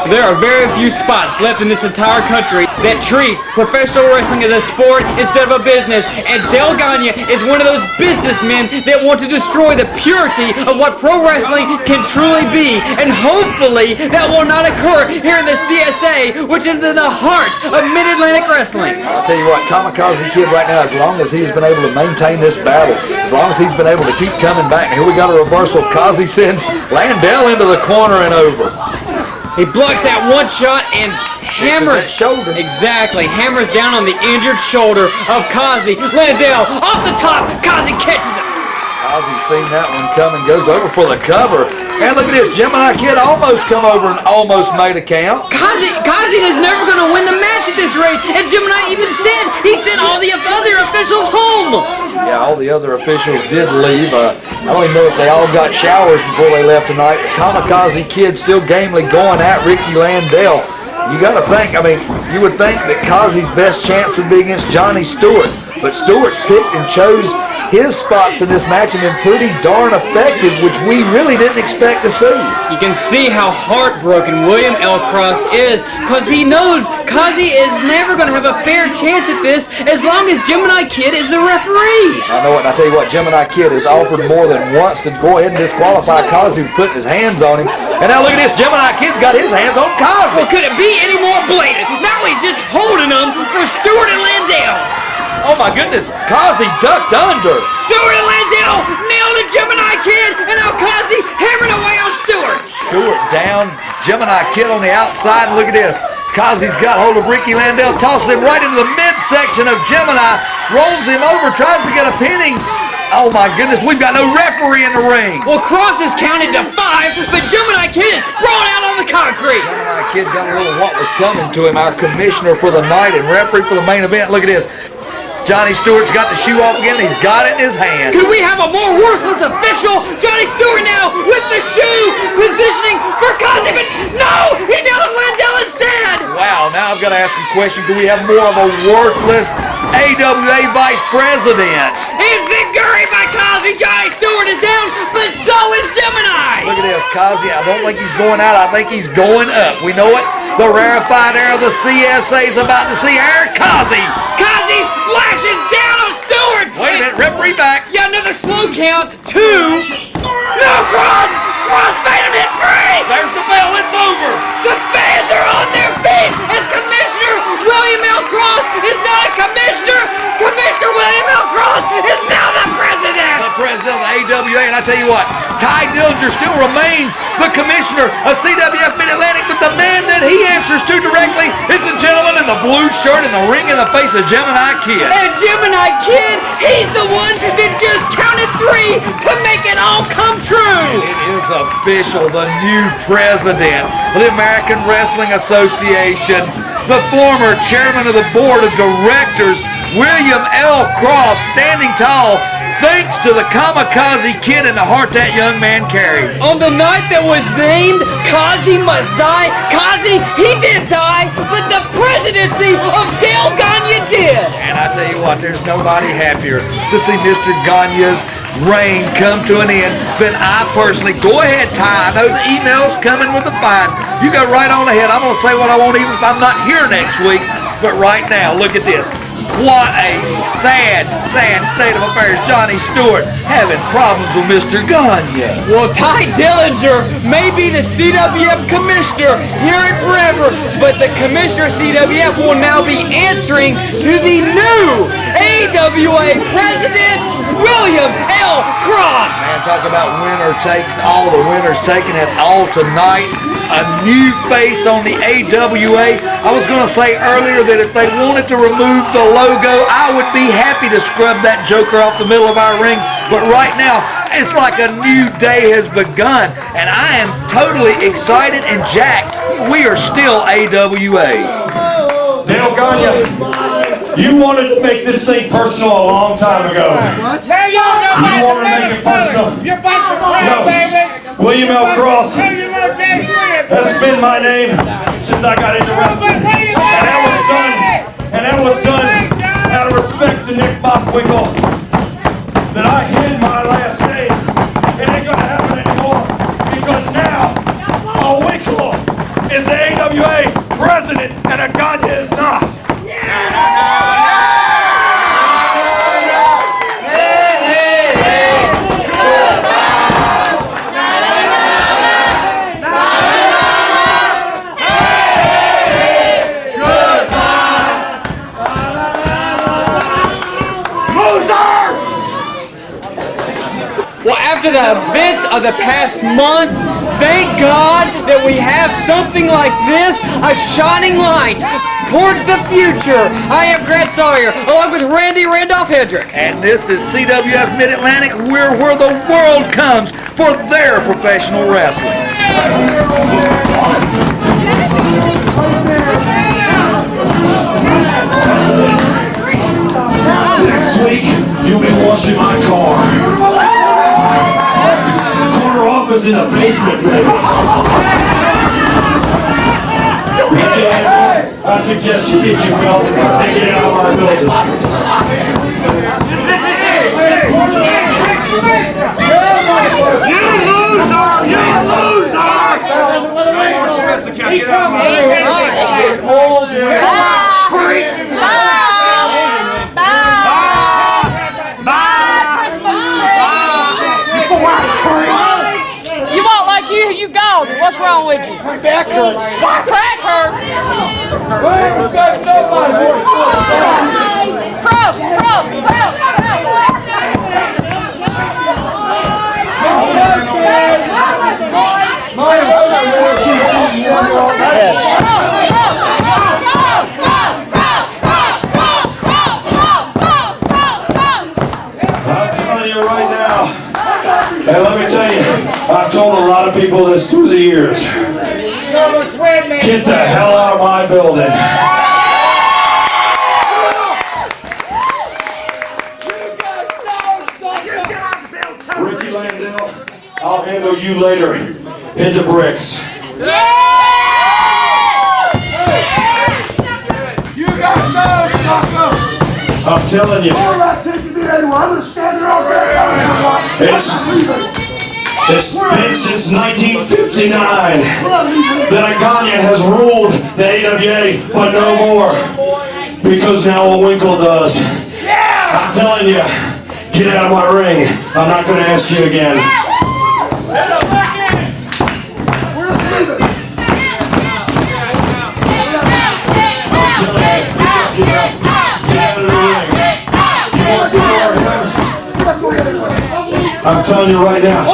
There are very few spots left in this entire country that treat professional wrestling as a sport instead of a business, and Del Gagna is one of those businessmen that want to destroy the purity of what pro wrestling can truly be, and hopefully that will not occur here in the CSA, which is in the heart of Mid-Atlantic Wrestling. I'll tell you what, Kamakazi Kid right now, as long as he has been able to maintain this battle, as long as he's been able to keep coming back, and here we got a reversal. Kazi sends Landell into the corner and over. He blocks that 1 shot and hammers shoulder. Exactly, hammers down on the injured shoulder of Kazi. Landell off the top. Kazi catches it. Kazi's seen that one coming, goes over for the cover. And look at this, Gemini Kid almost come over and almost made a count. Kazi is never going to win the match at this rate. And Gemini even said he sent all the other officials home. Yeah, all the other officials did leave. I don't even know if they all got showers before they left tonight. Kamakazi Kid still gamely going at Ricky Landell. You got to think, I mean, you would think that Kazi's best chance would be against Johnny Stewart. But Stewart's picked and chose his spots in this match have been pretty darn effective, which we really didn't expect to see. You can see how heartbroken William L. Cross is, because he knows Kazi is never going to have a fair chance at this as long as Gemini Kid is the referee. I know it, and I tell you what, Gemini Kid has offered more than once to go ahead and disqualify Kazi for putting his hands on him. And now look at this, Gemini Kid's got his hands on Kazi. Well, could it be any more blatant? Now he's just holding them for Stewart and Landell. Oh my goodness, Kazi ducked under. Stewart and Landell nailed a Gemini Kid, and now Kazi hammering away on Stewart. Stewart down. Gemini Kid on the outside. And look at this. Kazi's got hold of Ricky Landell, tosses him right into the midsection of Gemini, rolls him over, tries to get a pinning. Oh my goodness, we've got no referee in the ring. Well, Cross is counted to 5, but Gemini Kid is sprawled out on the concrete. Gemini Kid got a little what was coming to him, our commissioner for the night and referee for the main event. Look at this. Johnny Stewart's got the shoe off again. He's got it in his hand. Could we have a more worthless official? Johnny Stewart now with the shoe positioning for Kazi, but no! He nails Landell instead! Wow, now I've got to ask a question. Could we have more of a worthless AWA vice president? It's Gregory by Kazi. Johnny Stewart is down, but so is Gemini! Look at this, Kazi. I don't think he's going out. I think he's going up. We know it. The rarefied air of the CSA is about to see Arik Kazi. Kazi splashes down on Stewart! Wait a minute, referee back. Yeah, another slow count. 2. No, Cross! Cross made him hit 3! There's the bell. It's over. The fans are on their feet as Commissioner William L. Cross is not a commissioner. Commissioner William L. Cross is now the president. The president of the AWA, and I tell you what, Ty Dillinger still remains the commissioner of CWF Mid-Atlantic, but the man that he answers to directly is the gentleman in the blue shirt and the ring in the face of Gemini Kid. And Gemini Kid, he's the one that just counted 3 to make it all come true. It is official, the new president of the American Wrestling Association, the former chairman of the board of directors, William L. Cross, standing tall thanks to the Kamakazi Kid and the heart that young man carries. On the night that was named Kazi Must Die, Kazi, he did die, but the presidency of Dale Gagne did. And I tell you what, there's nobody happier to see Mr. Gagne's reign come to an end than I personally. Go ahead, Ty. I know the email's coming with the fine. You go right on ahead. I'm going to say what I want even if I'm not here next week. But right now, look at this. What a sad, sad state of affairs. Johnny Stewart having problems with Mr. Gagne. Well, Ty Dillinger may be the CWF commissioner here at Forever, but the commissioner of CWF will now be answering to the new AWA president, William L. Cross. Man, talk about winner takes all. The winners taking it all tonight. A new face on the AWA. I was going to say earlier that if they wanted to remove the logo, I would be happy to scrub that joker off the middle of our ring. But right now, it's like a new day has begun. And I am totally excited and jacked. We are still AWA. Dale Gagne, you wanted to make this thing personal a long time ago. You wanted to make it personal. No. William L. Cross. That's been my name since I got into wrestling. And that was done out of respect to Nick Bockwinkel. That I hid my last name. It ain't gonna happen anymore. Because now, a Winkle is the AWA president and a Gagne is not. Well, after the events of the past month, thank God that we have something like this, a shining light towards the future. I am Grant Sawyer, along with Randy Randolph Hendrick. And this is CWF Mid-Atlantic. We're where the world comes for their professional wrestling. Next week, you'll be washing my car. Corner office in the basement, baby. I suggest you get your belt and get out of our building. You loser! You loser! Get out of my You walk like you gone. What's wrong with you? My back hurts. My crack hurts. We ain't respect nobody, boys. Cross. My husband. people this through the years. Get the hell out of my building. Ricky Landell, I'll handle you later. Into bricks. I'm telling you. It's been since 1959 that Aganya has ruled the AWA, but no more. Because now a Winkle does. I'm telling you, get out of my ring. I'm not going to ask you again. I'm telling you right now,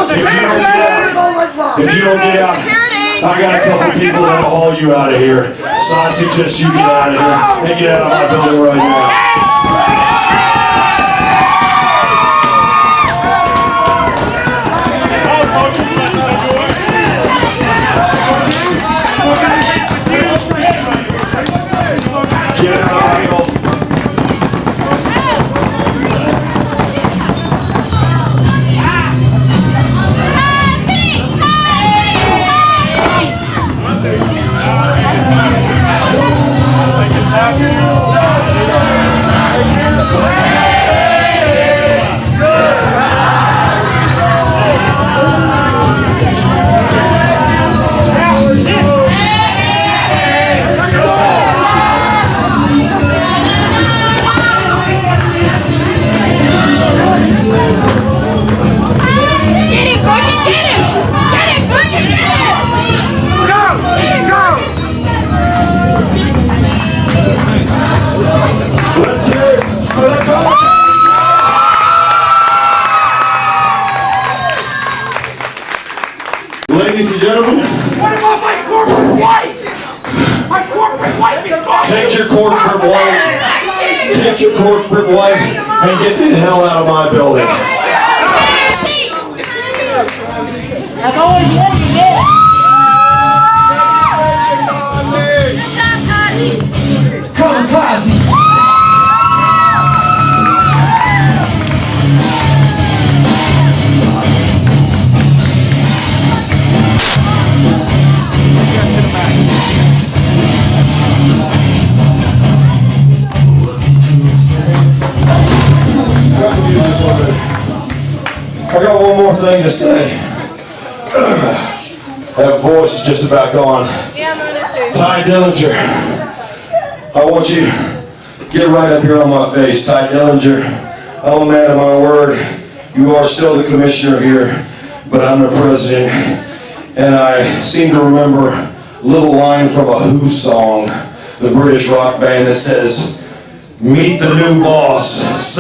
if you don't get out, I got a couple people that'll haul you out of here. So I suggest you get out of here and get out of my building right now. Get out of my building. Ladies and gentlemen, What about my corporate wife? My corporate wife is gone. take your corporate wife and get the hell out of my building. I've always wanted it. Kamakazi. I got one more thing to say. That voice is just about gone. Ty Dillinger, I want you to get right up here on my face. Ty Dillinger, I'm a man of my word. You are still the commissioner here, but I'm the president. And I seem to remember a little line from a Who song, the British rock band, that says, "Meet the new boss."